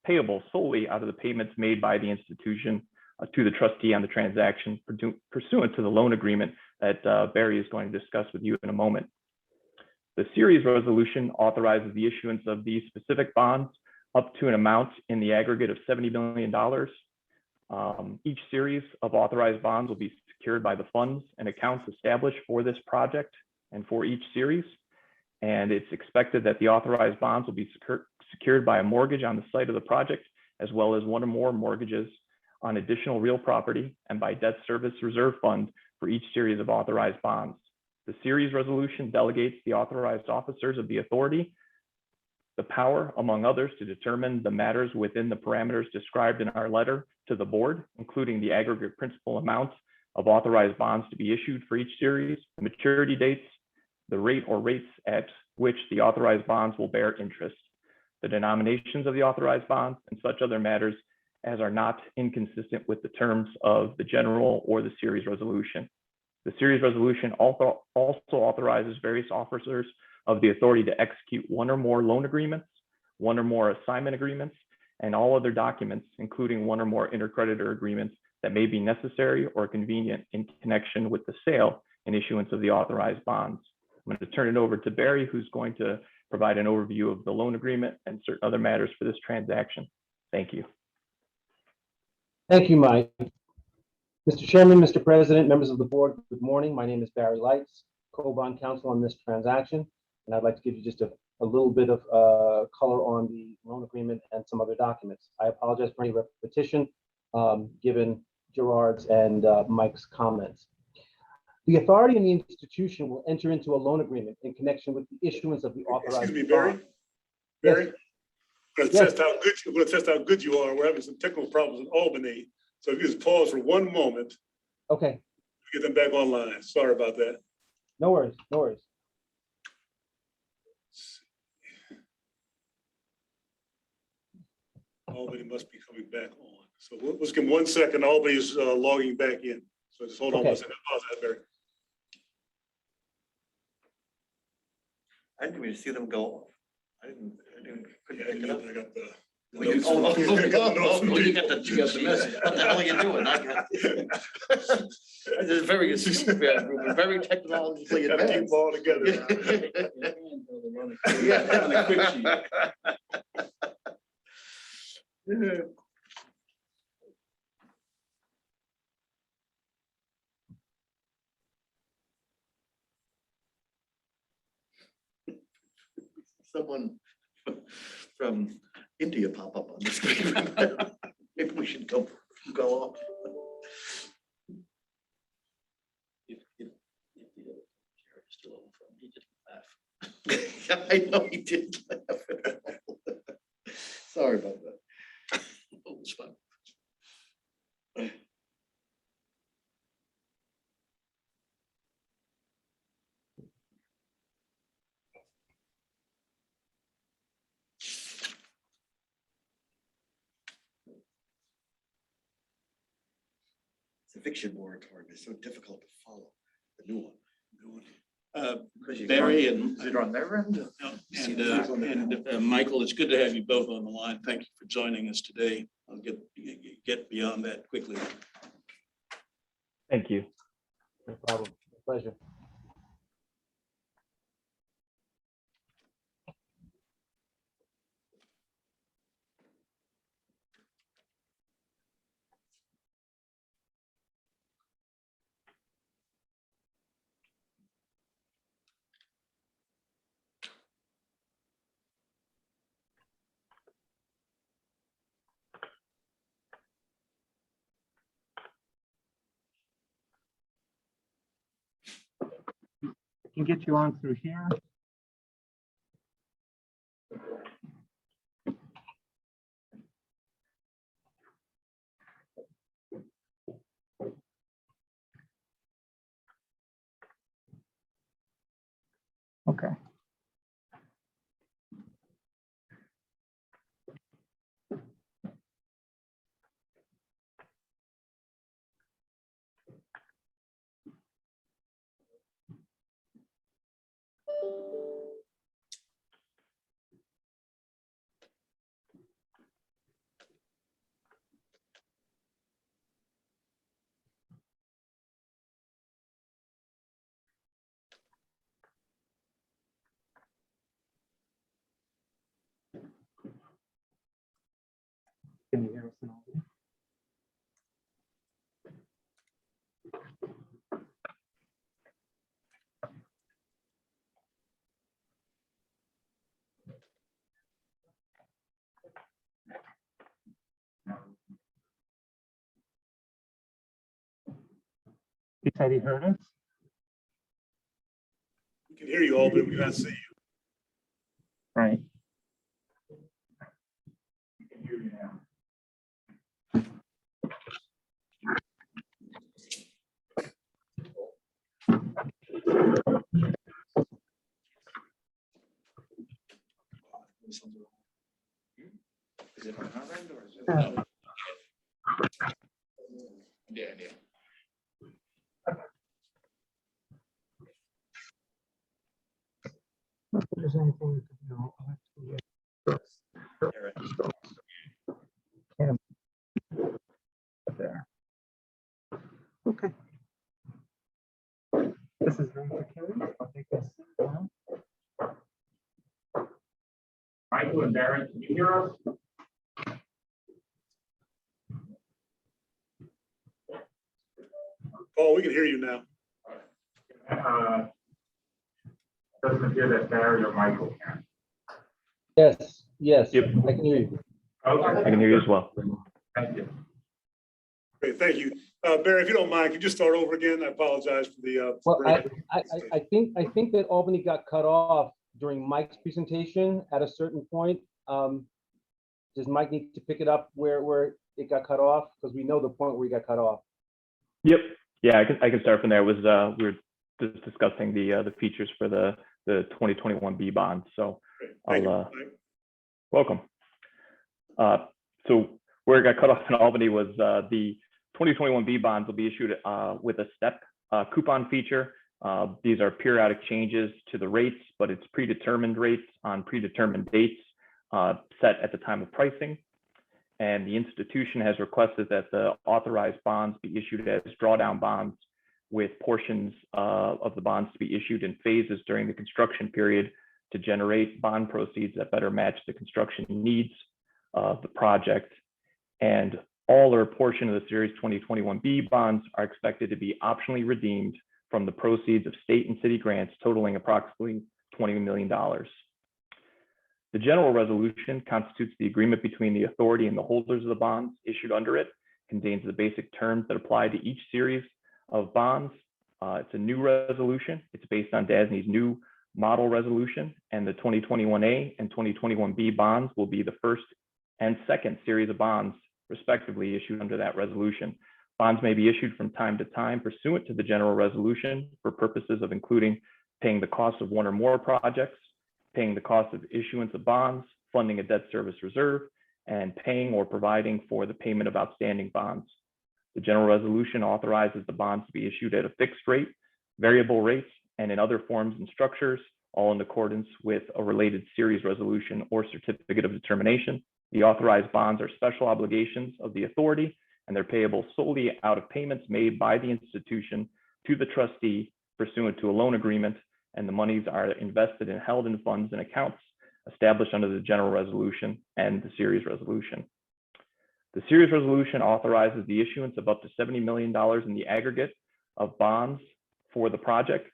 payable solely out of the payments made by the institution to the trustee on the transaction pursuant to the loan agreement that Barry is going to discuss with you in a moment. The series resolution authorizes the issuance of these specific bonds up to an amount in the aggregate of $70 million. Each series of authorized bonds will be secured by the funds and accounts established for this project and for each series. And it's expected that the authorized bonds will be secured by a mortgage on the site of the project, as well as one or more mortgages on additional real property and by debt service reserve fund for each series of authorized bonds. The series resolution delegates the authorized officers of the authority the power, among others, to determine the matters within the parameters described in our letter to the board, including the aggregate principal amount of authorized bonds to be issued for each series, the maturity dates, the rate or rates at which the authorized bonds will bear interest, the denominations of the authorized bonds, and such other matters as are not inconsistent with the terms of the general or the series resolution. The series resolution also authorizes various officers of the authority to execute one or more loan agreements, one or more assignment agreements, and all other documents, including one or more intercreditor agreements that may be necessary or convenient in connection with the sale and issuance of the authorized bonds. I'm going to turn it over to Barry, who's going to provide an overview of the loan agreement and certain other matters for this transaction. Thank you. Thank you, Mike. Mr. Chairman, Mr. President, members of the board, good morning. My name is Barry Lights, co-bond counsel on this transaction, and I'd like to give you just a little bit of color on the loan agreement and some other documents. I apologize for any repetition given Gerard's and Mike's comments. The authority and the institution will enter into a loan agreement in connection with the issuance of the authorized. Excuse me, Barry. bond. Barry, Yes. we're going to test how good you are. We're having some technical problems in Albany. So if you just pause for one moment. Okay. Get them back online. Sorry about that. No worries, no worries. Albany must be coming back on. So let's give them 1 second. Albany's logging back in. So just hold on 1 second. Pause that, Barry. I didn't even see them go off. I couldn't pick it up. I got the. You got the message. What the hell are you doing? This is very, very technologically Gotta keep advanced. them all together. Someone from India pop up on the screen. Maybe we should go off. If the other chair is still on from, he didn't laugh. I know he did laugh. Sorry about that. It was fun. Eviction moratorium is so difficult to follow, the new one. Barry and. Is it on their end? Michael, it's good to have you both on the line. Thank you for joining us today. I'll get beyond that quickly. Thank you. No problem. Pleasure. Can get you on through here. Okay. Can you hear us now? You said he heard us? We can hear you all, but we cannot see you. Right. Is it on our end or is it? Yeah, yeah. If there's anything we could do, I'll have to get Cam there. Okay. This is room for Kelly. I'll take this down. Michael and Darren, can you hear us? Paul, we can hear you now. Doesn't appear that Barry or Michael can. Yes, yes, Yep. I can hear you. I can hear you as well. Thank you. Great, thank you. Barry, if you don't mind, could you just start over again? I apologize for the. Well, I think that Albany got cut off during Mike's presentation at a certain point. Does Mike need to pick it up where it got cut off? Because we know the point where he got cut off. Yep. Yeah, I can start from there. It was we were just discussing the features for the 2021 B bond. So I'll welcome. So where it got cut off in Albany was the 2021 B bonds will be issued with a step coupon feature. These are periodic changes to the rates, but it's predetermined rates on predetermined dates set at the time of pricing. And the institution has requested that the authorized bonds be issued as drawdown bonds with portions of the bonds to be issued in phases during the construction period to generate bond proceeds that better match the construction needs of the project. And all or a portion of the Series 2021 B bonds are expected to be optionally redeemed from the proceeds of state and city grants totaling approximately $20 million. The general resolution constitutes the agreement between the authority and the holders of the bonds issued under it, contains the basic terms that apply to each series of bonds. It's a new resolution. It's based on DASNY's new model resolution, and the 2021A and 2021B bonds will be the first and second series of bonds, respectively, issued under that resolution. Bonds may be issued from time to time pursuant to the general resolution for purposes of including paying the cost of one or more projects, paying the cost of issuance of bonds, funding a debt service reserve, and paying or providing for the payment of outstanding bonds. The general resolution authorizes the bonds to be issued at a fixed rate, variable rates, and in other forms and structures, all in accordance with a related series resolution or certificate of determination. The authorized bonds are special obligations of the authority, and they're payable solely out of payments made by the institution to the trustee pursuant to a loan agreement, and the monies are invested and held in funds and accounts established under the general resolution and the series resolution. The series resolution authorizes the issuance of up to $70 million in the aggregate of bonds for the project.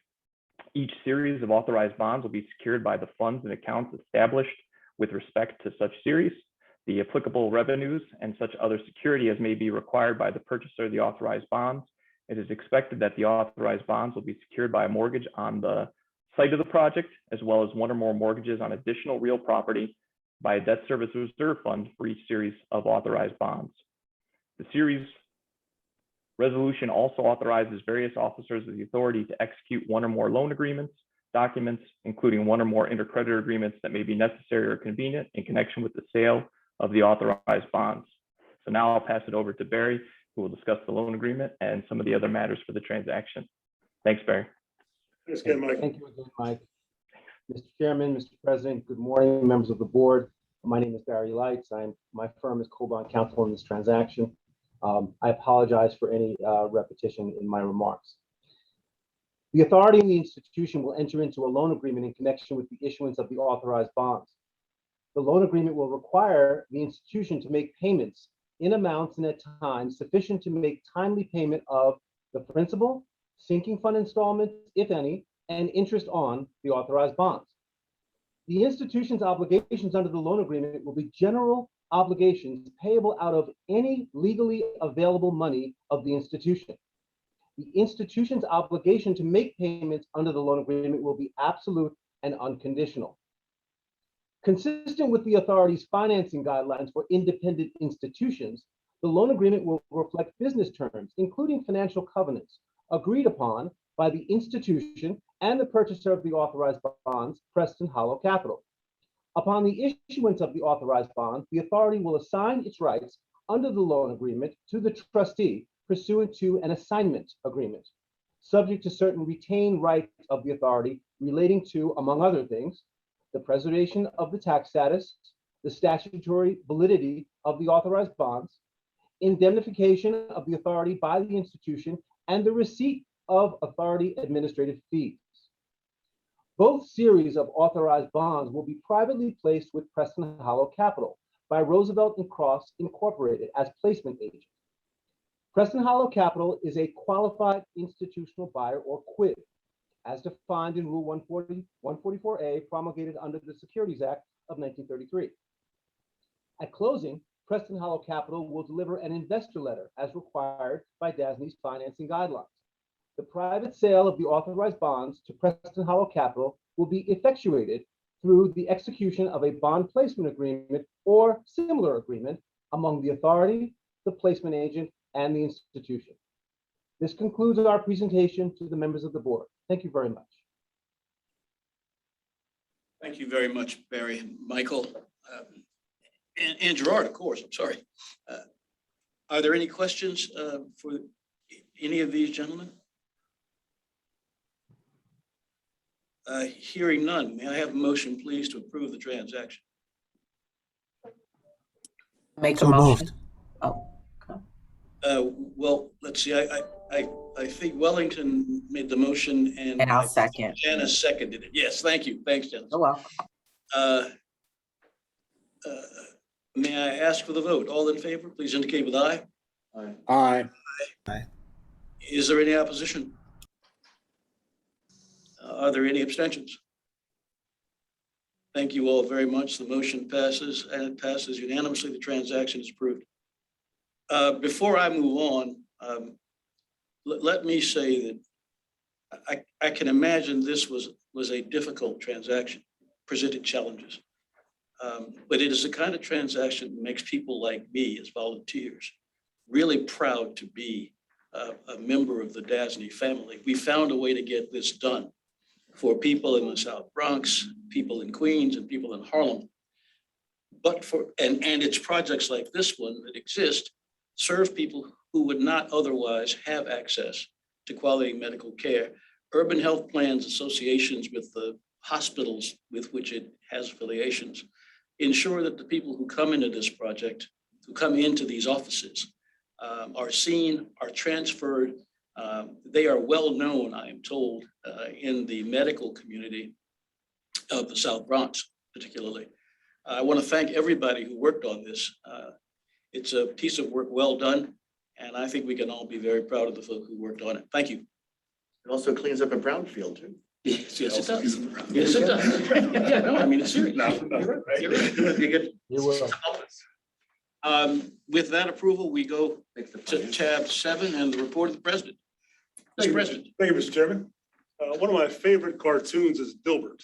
Each series of authorized bonds will be secured by the funds and accounts established with respect to such series, the applicable revenues, and such other security as may be required by the purchaser of the authorized bonds. It is expected that the authorized bonds will be secured by a mortgage on the site of the project, as well as one or more mortgages on additional real property by a debt service reserve fund for each series of authorized bonds. The series resolution also authorizes various officers of the authority to execute one or more loan agreements, documents, including one or more intercreditor agreements that may be necessary or convenient in connection with the sale of the authorized bonds. So now I'll pass it over to Barry, who will discuss the loan agreement and some of the other matters for the transaction. Thanks, Barry. Thanks again, Mike. Thank you again, Mike. Mr. Chairman, Mr. President, good morning, members of the board. My name is Barry Lights. My firm is co-bond counsel in this transaction. I apologize for any repetition in my remarks. The authority and the institution will enter into a loan agreement in connection with the issuance of the authorized bonds. The loan agreement will require the institution to make payments in amounts and at times sufficient to make timely payment of the principal, sinking fund installments, if any, and interest on the authorized bonds. The institution's obligations under the loan agreement will be general obligations payable out of any legally available money of the institution. The institution's obligation to make payments under the loan agreement will be absolute and unconditional. Consistent with the authority's financing guidelines for independent institutions, the loan agreement will reflect business terms, including financial covenants, agreed upon by the institution and the purchaser of the authorized bonds, Preston Hollow Capital. Upon the issuance of the authorized bonds, the authority will assign its rights under the loan agreement to the trustee pursuant to an assignment agreement, subject to certain retained rights of the authority relating to, among other things, the preservation of the tax status, the statutory validity of the authorized bonds, indemnification of the authority by the institution, and the receipt of authority administrative fees. Both series of authorized bonds will be privately placed with Preston Hollow Capital by Roosevelt and Cross Incorporated as placement agent. Preston Hollow Capital is a qualified institutional buyer or quid, as defined in Rule 144A promulgated under the Securities Act of 1933. At closing, Preston Hollow Capital will deliver an investor letter as required by DASNY's financing guidelines. The private sale of the authorized bonds to Preston Hollow Capital will be effectuated through the execution of a bond placement agreement or similar agreement among the authority, the placement agent, and the institution. This concludes our presentation to the members of the board. Thank you very much. Thank you very much, Barry and Michael. And Gerard, of course, I'm sorry. Are there any questions for any of these gentlemen? Hearing none, may I have a motion, please, to approve the transaction? Make a So motion. moved. Oh, Well, let's see, I think Wellington made the motion and and I'll second. Janice seconded it. Yes, thank you. Thanks, Janice. You're welcome. May I ask for the vote? All in favor, please indicate with aye. Aye. Is there any opposition? Are there any abstentions? Thank you all very much. The motion passes and it passes unanimously. The transaction is approved. Before I move on, let me say that I can imagine this was a difficult transaction, presented challenges. But it is the kind of transaction that makes people like me as volunteers really proud to be a member of the DASNY family. We found a way to get this done for people in the South Bronx, people in Queens, and people in Harlem. But and it's projects like this one that exist, serve people who would not otherwise have access to quality medical care. Urban health plans, associations with the hospitals with which it has affiliations, ensure that the people who come into this project, who come into these offices, are seen, are transferred. They are well known, I am told, in the medical community of the South Bronx, particularly. I want to thank everybody who worked on this. It's a piece of work well done, and I think we can all be very proud of the folk who worked on it. Thank you. It also cleans up a brownfield too. Yes, it does. Yes, it does. Yeah, no, I mean, it's serious. You're right. You're right. You will. With that approval, we go to tab 7 and the report of the president. Mr. President. Thank you, Mr. Chairman. One of my favorite cartoons is Dilbert.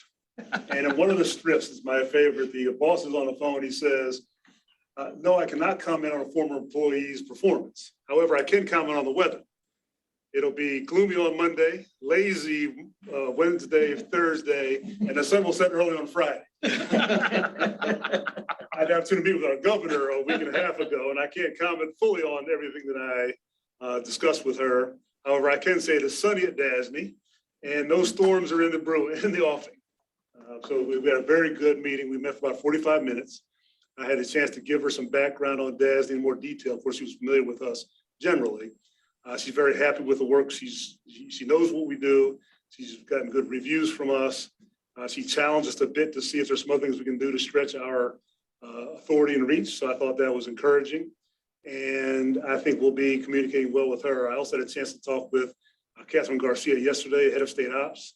And in one of the strips is my favorite. The boss is on the phone. He says, no, I cannot comment on a former employee's performance. However, I can comment on the weather. It'll be gloomy on Monday, lazy Wednesday, Thursday, and the sun will set early on Friday. I had the opportunity to meet with our governor a week and a half ago, and I can't comment fully on everything that I discussed with her. However, I can say it is sunny at DASNY, and no storms are in the offing. So we had a very good meeting. We met for about 45 minutes. I had a chance to give her some background on DASNY in more detail. Of course, she was familiar with us generally. She's very happy with the work. She knows what we do. She's gotten good reviews from us. She challenged us a bit to see if there's some other things we can do to stretch our authority and reach. So I thought that was encouraging. And I think we'll be communicating well with her. I also had a chance to talk with Catherine Garcia yesterday, head of state ops.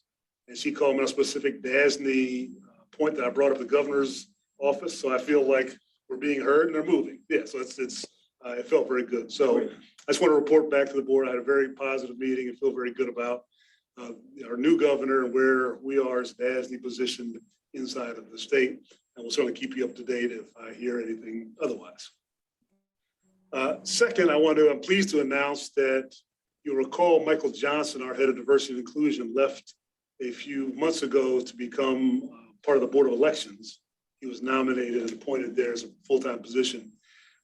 And she called me on a specific DASNY point that I brought up to the governor's office. So I feel like we're being heard and they're moving. Yeah, so it felt very good. So I just want to report back to the board. I had a very positive meeting and feel very good about our new governor and where we are as DASNY positioned inside of the state. And we'll certainly keep you up to date if I hear anything otherwise. Second, I'm pleased to announce that you'll recall Michael Johnson, our head of diversity and inclusion, left a few months ago to become part of the Board of Elections. He was nominated and appointed there as a full-time position.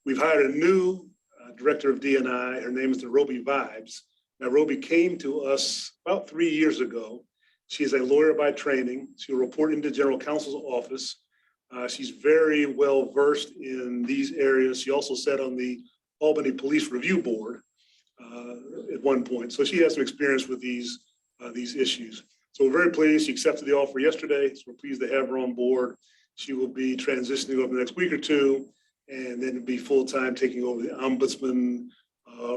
We've hired a new director of D&I. Her name is Nairobi Vibes. Nairobi came to us about 3 years ago. She is a lawyer by training. She'll report into general counsel's office. She's very well versed in these areas. She also sat on the Albany Police Review Board at one point. So she has some experience with these issues. So we're very pleased. She accepted the offer yesterday. So we're pleased to have her on board. She will be transitioning over the next week or two, and then be full-time taking over the ombudsman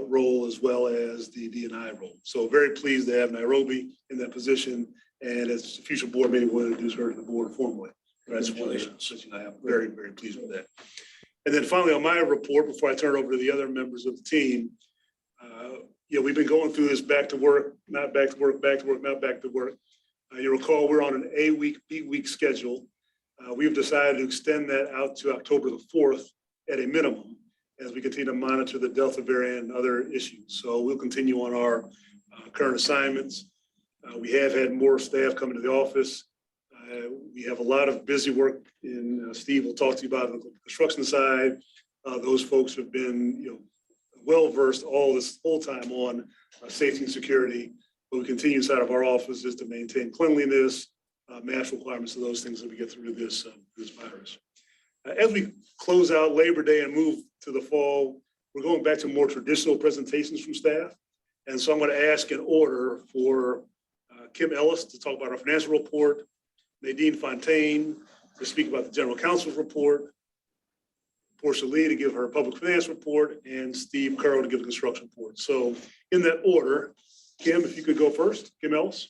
role as well as the D&I role. So very pleased to have Nairobi in that position. And as a future board meeting, we'll introduce her to the board formally. Congratulations. I am very, very pleased with that. And then finally, on my report, before I turn it over to the other members of the team, we've been going through this back to work, not back to work, back to work, not back to work. You recall we're on an A-week, B-week schedule. We've decided to extend that out to October the 4th at a minimum as we continue to monitor the Delta variant and other issues. So we'll continue on our current assignments. We have had more staff come into the office. We have a lot of busy work Steve will talk to you about the construction side. Those folks have been, well-versed all this whole time on safety and security. But we continue inside of our offices to maintain cleanliness, mask requirements, and those things that we get through this virus. As we close out Labor Day and move to the fall, we're going back to more traditional presentations from staff. And so I'm going to ask in order for Kim Ellis to talk about our financial report, Nadine Fontaine to speak about the general counsel's report, Portia Lee to give her public finance report, and Steve Currow to give a construction report. So in that order, Kim, if you could go first. Kim Ellis.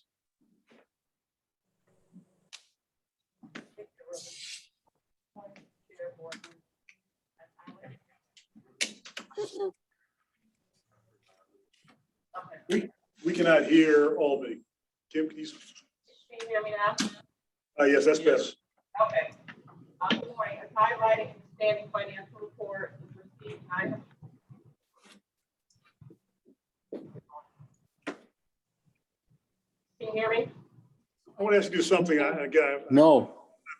We cannot hear Albany. Kim, can you? Can you hear me now? Yes, that's better. Okay. Good morning. It's highlighting the standing financial report received. Can you hear me? I want to ask you something. No. I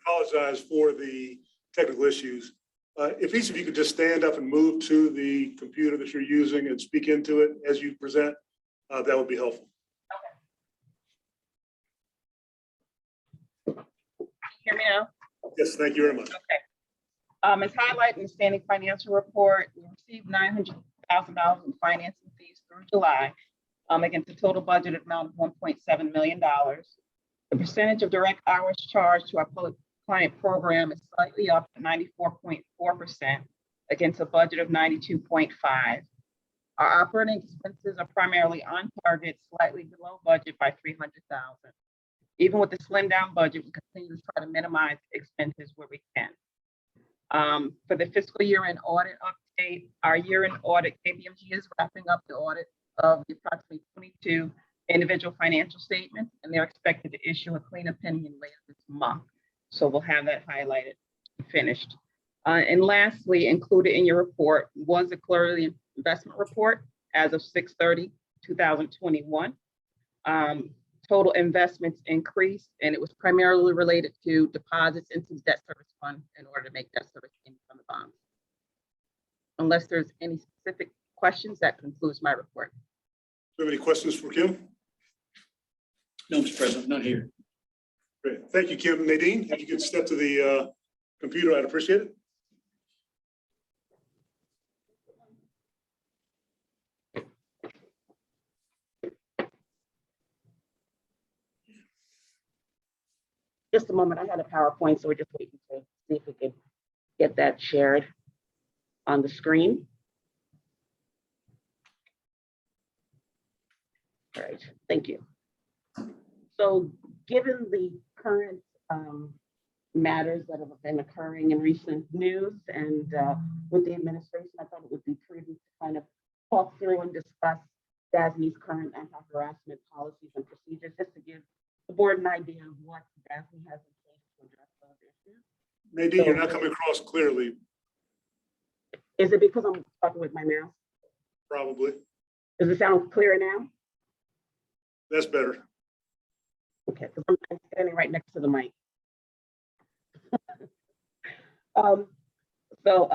apologize for the technical issues. If each of you could just stand up and move to the computer that you're using and speak into it as you present, that would be helpful. Okay. Can you hear me now? Yes, thank you very much. Okay. It's highlighting the standing financial report. We received $900,000 in financing fees through July against a total budget amount of $1.7 million. The percentage of direct hours charged to our public client program is slightly up at 94.4% against a budget of 92.5%. Our operating expenses are primarily on target, slightly below budget by $300,000. Even with the slimmed down budget, we continue to try to minimize expenses where we can. For the fiscal year-end audit update, our year-end audit, KPMG is wrapping up the audit of the approximately 22 individual financial statements, and they're expected to issue a clean opinion later this month. So we'll have that highlighted and finished. And lastly, included in your report was a quarterly investment report as of 6/30/2021. Total investments increased, and it was primarily related to deposits into the debt service fund in order to make debt service payments on the bonds. Unless there's any specific questions, that concludes my report. Do you have any questions for Kim? No, Mr. President, not here. Great. Thank you, Kim. Nadine, if you could step to the computer, I'd appreciate it. just a moment. I had a PowerPoint, so we're just waiting to see if we could get that shared on the screen. All right, thank you. So given the current matters that have been occurring in recent news and with the administration, I thought it would be prudent to kind of talk through and discuss DASNY's current anti-harassment policies and procedures, just to give the board an idea of what DASNY has in place to address those issues. Nadine, you're not coming across clearly, Is it because I'm talking with my mouse? probably. Does it sound clearer now? That's better. Okay, because I'm standing right next to the mic. DASNY's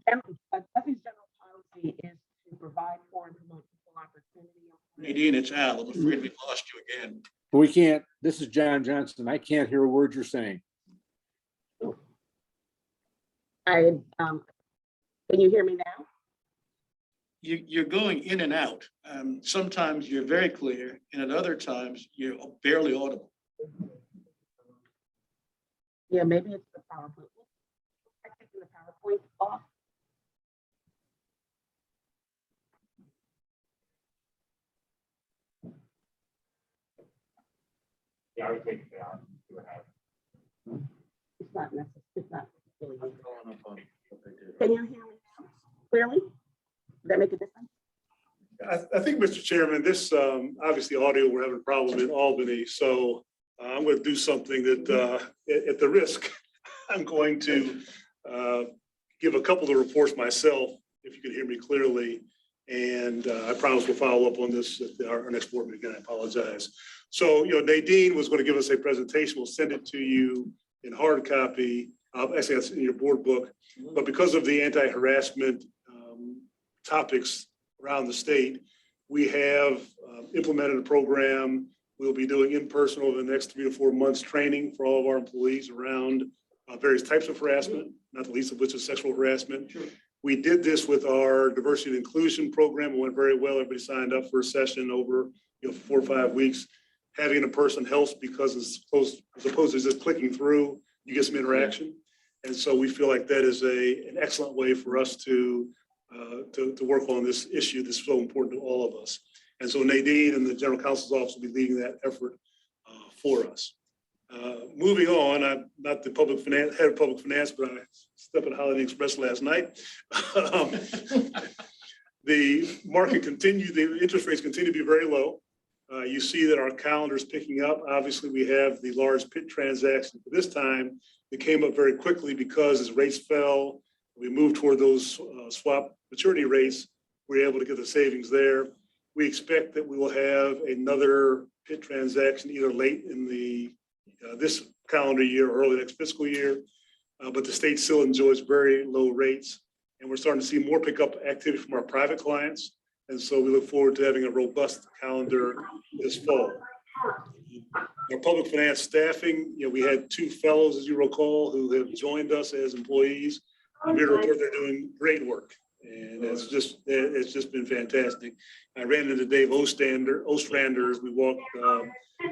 general policy is to provide for and promote equal opportunity. Nadine, it's Al. I'm afraid we lost you again. We can't, this is John Johnson. I can't hear a word you're saying. Can you hear me now? You're going in and out. Sometimes you're very clear, and at other times you're barely audible. Yeah, maybe it's the PowerPoint. I'm taking the PowerPoint off. Yeah, I would take it down. See what happens. It's not necessary. It's not really. Can you hear me now clearly? Does that make a difference? I think, Mr. Chairman, this obviously audio, we're having a problem in Albany. So I'm going to do something that at the risk, I'm going to give a couple of reports myself, if you can hear me clearly. And I promise we'll follow up on this at our next board meeting. I apologize. So, Nadine was going to give us a presentation. We'll send it to you in hard copy. Actually, that's in your board book. But because of the anti-harassment topics around the state, we have implemented a program. We'll be doing in person over the next 3 to 4 months training for all of our employees around various types of harassment, not the least of which is sexual harassment. Sure. We did this with our diversity and inclusion program. It went very well. Everybody signed up for a session over 4 or 5 weeks. Having a person helps because as opposed to just clicking through, you get some interaction. And so we feel like that is an excellent way for us to work on this issue that's so important to all of us. And so Nadine and the General Counsel's Office will be leading that effort for us. Moving on, I'm not the head of public finance, but I stepped at Holiday Express last night. The market continued, the interest rates continue to be very low. You see that our calendar is picking up. Obviously, we have the large PIT transaction. But this time, it came up very quickly because as rates fell, we moved toward those swap maturity rates. We were able to get the savings there. We expect that we will have another PIT transaction either late in the this calendar year or early next fiscal year. But the state still enjoys very low rates. And we're starting to see more pickup activity from our private clients. And so we look forward to having a robust calendar this fall. Our public finance staffing, we had 2 fellows, as you recall, who have joined us as employees. I'm here to report they're doing great work. And it's just been fantastic. I ran into Dave Ostrander as we walked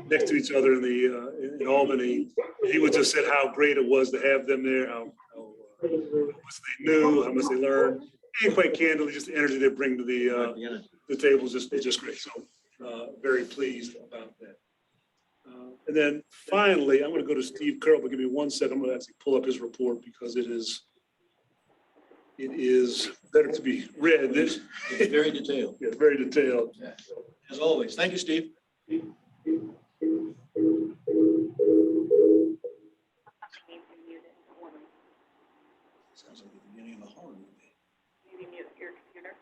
next to each other in Albany. He would just said how great it was to have them there, how much they knew, how much they learned. And quite candidly, just the energy they bring to the table is just great. So very pleased about that. And then finally, I'm going to go to Steve Curl, but give me 1 second. I'm going to actually pull up his report because it is better to be read. It's very detailed. Yeah, very detailed. Yeah. As always. Thank you, Steve. Sounds like the beginning of a horror movie. Maybe mute your computer.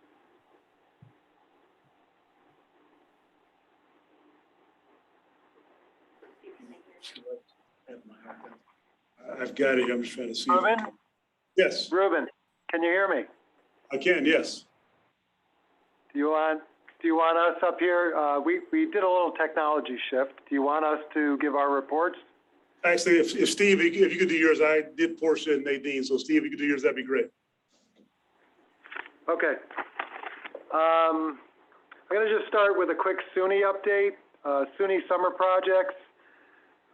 I've got it. I'm just trying to see. Ruben? Yes. Ruben, can you hear me? I can, yes. Do you want us up here? We did a little technology shift. Do you want us to give our reports? Actually, if Steve, if you could do yours, I did Portia and Nadine. So Steve, if you could do yours, that'd be great. Okay. I'm going to just start with a quick SUNY update. SUNY summer projects.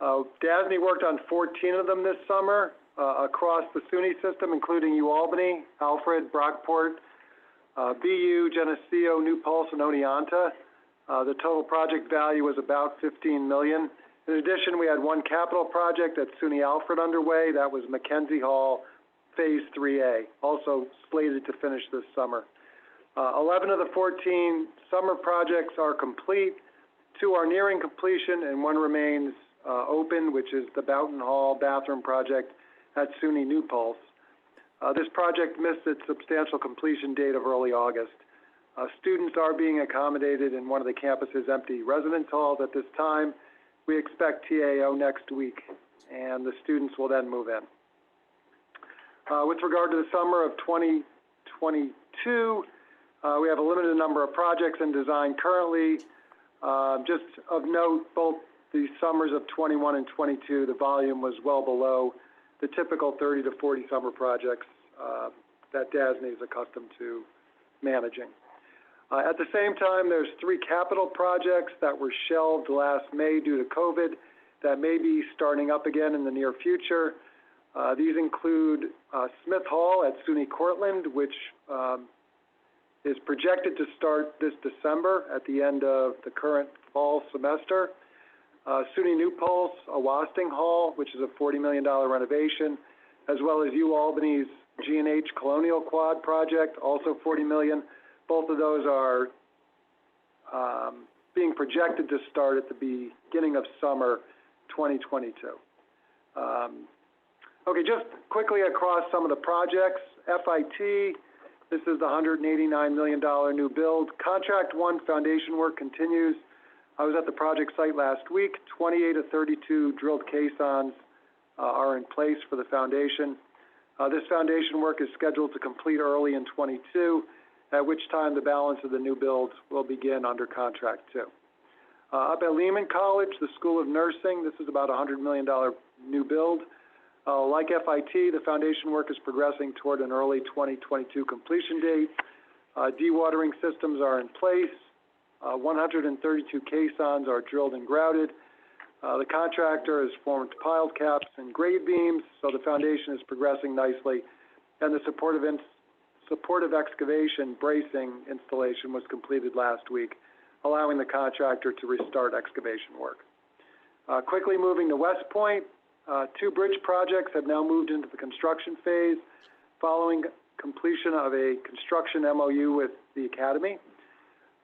DASNY worked on 14 of them this summer across the SUNY system, including UAlbany, Alfred, Brockport, BU, Geneseo, New Paltz, and Oneonta. The total project value was about $15 million. In addition, we had one capital project at SUNY Alfred underway. That was Mackenzie Hall, Phase 3A, also slated to finish this summer. 11 of the 14 summer projects are complete. 2 are nearing completion, and 1 remains open, which is the Boughton Hall bathroom project at SUNY New Paltz. This project missed its substantial completion date of early August. Students are being accommodated in one of the campus's empty residence halls at this time. We expect TAO next week, and the students will then move in. With regard to the summer of 2022, we have a limited number of projects in design currently. Just of note, both the summers of 21 and 22, the volume was well below the typical 30 to 40 summer projects that DASNY is accustomed to managing. At the same time, there's 3 capital projects that were shelved last May due to COVID that may be starting up again in the near future. These include Smith Hall at SUNY Cortland, which is projected to start this December at the end of the current fall semester. SUNY New Paltz, Awasting Hall, which is a $40 million renovation, as well as UAlbany's G&H Colonial Quad project, also $40 million. Both of those are being projected to start at the beginning of summer 2022. Okay, just quickly across some of the projects. FIT, this is the $189 million new build. Contract 1 foundation work continues. I was at the project site last week. 28 of 32 drilled caissons are in place for the foundation. This foundation work is scheduled to complete early in 22, at which time the balance of the new build will begin under contract 2. Up at Lehman College, the School of Nursing, this is about a $100 million new build. Like FIT, the foundation work is progressing toward an early 2022 completion date. Dewatering systems are in place. 132 caissons are drilled and grouted. The contractor has formed piled caps and grade beams, so the foundation is progressing nicely. And the supportive excavation bracing installation was completed last week, allowing the contractor to restart excavation work. Quickly moving to West Point, 2 bridge projects have now moved into the construction phase following completion of a construction MOU with the Academy.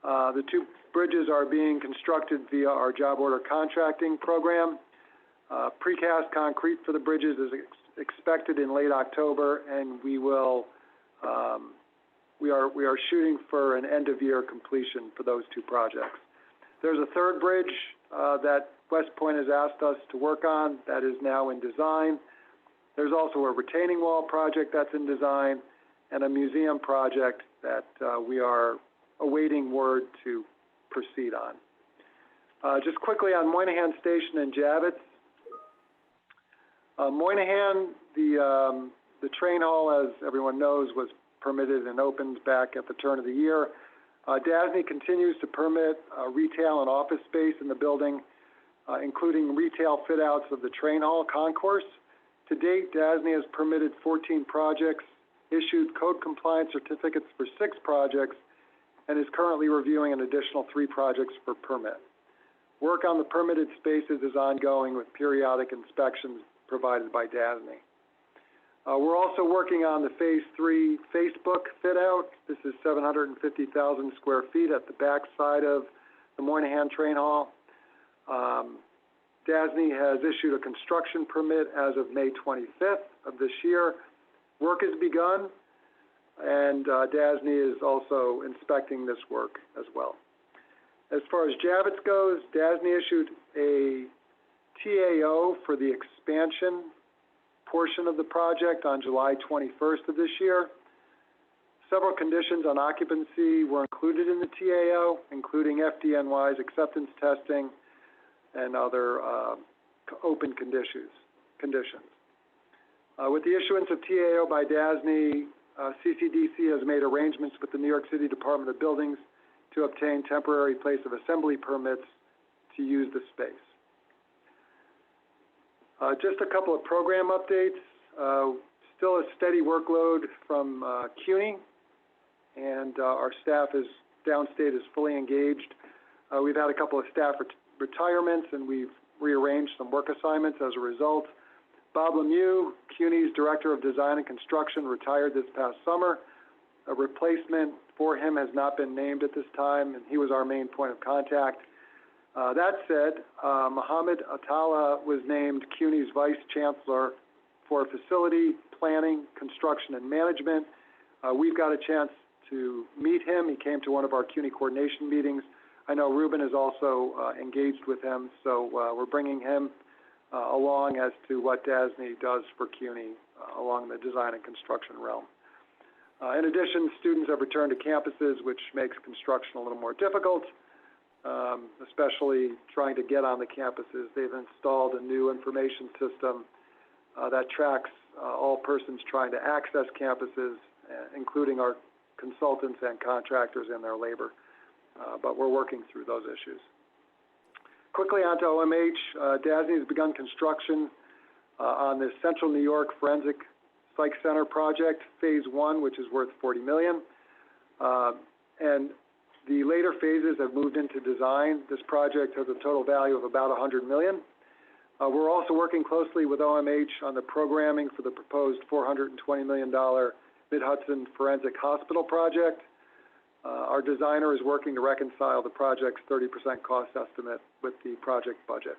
The 2 bridges are being constructed via our job order contracting program. Precast concrete for the bridges is expected in late October, and we are shooting for an end of year completion for those 2 projects. There's a 3rd bridge that West Point has asked us to work on that is now in design. There's also a retaining wall project that's in design and a museum project that we are awaiting word to proceed on. Just quickly on Moynihan Station and Javits. Moynihan, the train hall, as everyone knows, was permitted and opened back at the turn of the year. DASNY continues to permit retail and office space in the building, including retail fit-outs of the train hall concourse. To date, DASNY has permitted 14 projects, issued code compliance certificates for 6 projects, and is currently reviewing an additional 3 projects for permit. Work on the permitted spaces is ongoing with periodic inspections provided by DASNY. We're also working on the Phase 3 Facebook fit-out. This is 750,000 square feet at the back side of the Moynihan Train Hall. DASNY has issued a construction permit as of May 25th of this year. Work has begun, and DASNY is also inspecting this work as well. As far as Javits goes, DASNY issued a TAO for the expansion portion of the project on July 21st of this year. Several conditions on occupancy were included in the TAO, including FDNY's acceptance testing and other open conditions. With the issuance of TAO by DASNY, CCDC has made arrangements with the New York City Department of Buildings to obtain temporary place of assembly permits to use the space. Just a couple of program updates. Still a steady workload from CUNY, and our staff is downstate is fully engaged. We've had a couple of staff retirements, and we've rearranged some work assignments as a result. Bob Lemieux, CUNY's Director of Design and Construction, retired this past summer. A replacement for him has not been named at this time, and he was our main point of contact. That said, Mohammed Atala was named CUNY's Vice Chancellor for Facility Planning, Construction, and Management. We've got a chance to meet him. He came to one of our CUNY coordination meetings. I know Ruben is also engaged with him, so we're bringing him along as to what DASNY does for CUNY along the design and construction realm. In addition, students have returned to campuses, which makes construction a little more difficult, especially trying to get on the campuses. They've installed a new information system that tracks all persons trying to access campuses, including our consultants and contractors and their labor. But we're working through those issues. Quickly onto OMH, DASNY has begun construction on the Central New York Forensic Psych Center project, phase 1, which is worth $40 million. And the later phases have moved into design. This project has a total value of about $100 million. We're also working closely with OMH on the programming for the proposed $420 million Mid-Hudson Forensic Hospital project. Our designer is working to reconcile the project's 30% cost estimate with the project budget.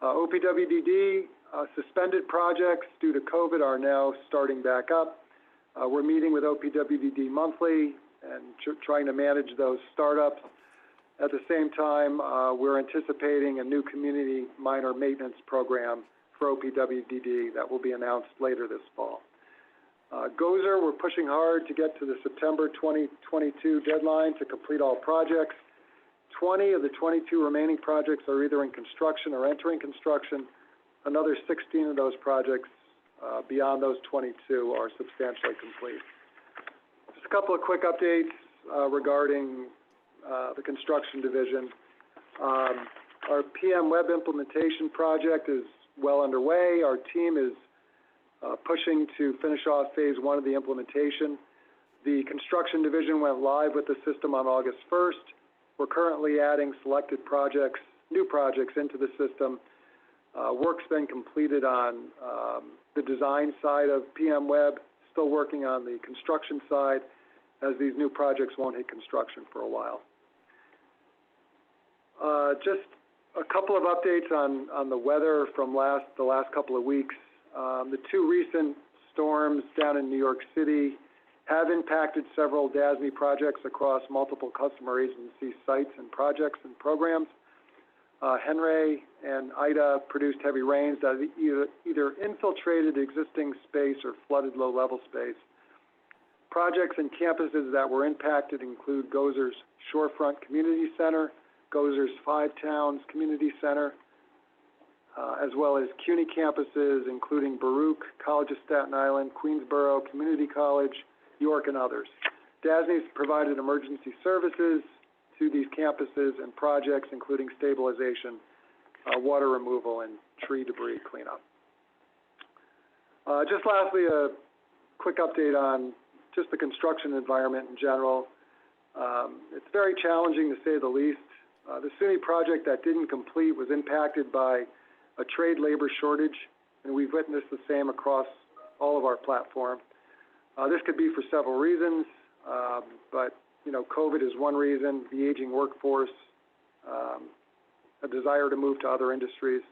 OPWDD suspended projects due to COVID are now starting back up. We're meeting with OPWDD monthly and trying to manage those startups. At the same time, we're anticipating a new community minor maintenance program for OPWDD that will be announced later this fall. Gozer, we're pushing hard to get to the September 2022 deadline to complete all projects. 20 of the 22 remaining projects are either in construction or entering construction. Another 16 of those projects beyond those 22 are substantially complete. Just a couple of quick updates regarding the construction division. Our PM web implementation project is well underway. Our team is pushing to finish off phase 1 of the implementation. The construction division went live with the system on August 1st. We're currently adding selected projects, new projects into the system. Work's been completed on the design side of PM web, still working on the construction side, as these new projects won't hit construction for a while. Just a couple of updates on the weather from the last couple of weeks. The 2 recent storms down in New York City have impacted several DASNY projects across multiple customer agency sites and projects and programs. Henry and Ida produced heavy rains that either infiltrated existing space or flooded low-level space. Projects and campuses that were impacted include Gozer's Shorefront Community Center, Gozer's 5 Towns Community Center, as well as CUNY campuses, including Baruch, College of Staten Island, Queensborough, Community College, York, and others. DASNY's provided emergency services to these campuses and projects, including stabilization, water removal, and tree debris cleanup. Just lastly, a quick update on just the construction environment in general. It's very challenging to say the least. The SUNY project that didn't complete was impacted by a trade labor shortage, and we've witnessed the same across all of our platform. This could be for several reasons, but COVID is one reason, the aging workforce, a desire to move to other industries.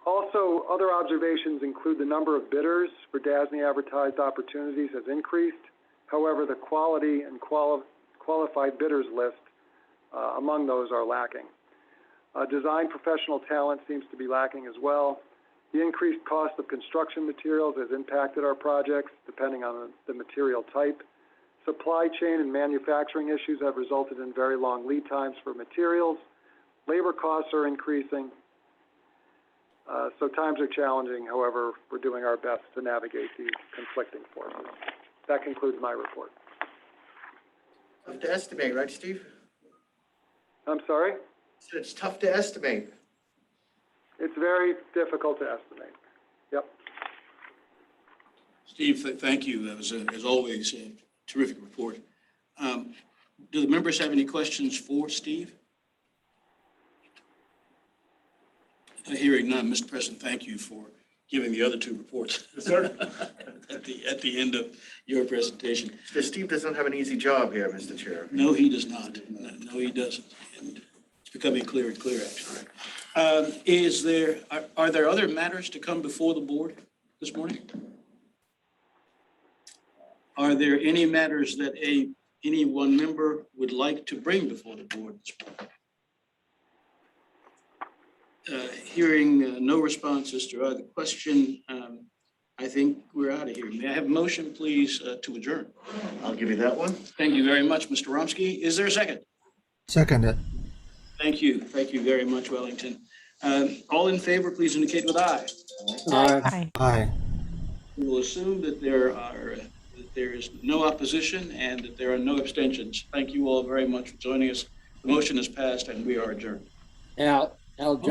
Also, other observations include the number of bidders for DASNY advertised opportunities has increased. However, the quality and qualified bidders list among those are lacking. Design professional talent seems to be lacking as well. The increased cost of construction materials has impacted our projects, depending on the material type. Supply chain and manufacturing issues have resulted in very long lead times for materials. Labor costs are increasing. So times are challenging. However, we're doing our best to navigate these conflicting forces. That concludes my report. Tough to estimate, right, Steve? I'm sorry? I said it's tough to estimate. It's very difficult to estimate. Yep. Steve, thank you. That was, as always, a terrific report. Do the members have any questions for Steve? Hearing none, Mr. President, thank you for giving the other two reports. Yes, sir. At the end of your presentation. Steve doesn't have an easy job here, Mr. Chair. No, he does not. No, he doesn't. And it's becoming clearer and clearer, actually. Are there other matters to come before the board this morning? Are there any matters that any one member would like to bring before the board this morning? Hearing no responses to either question, I think we're out of here. May I have a motion, please, to adjourn? I'll give you that one. Thank you very much, Mr. Romsky. Is there a second? Second it. Thank you. Thank you very much, Wellington. All in favor, please indicate with aye. Aye. Aye. We will assume that there is no opposition and that there are no abstentions. Thank you all very much for joining us. The motion is passed and we are adjourned. Al,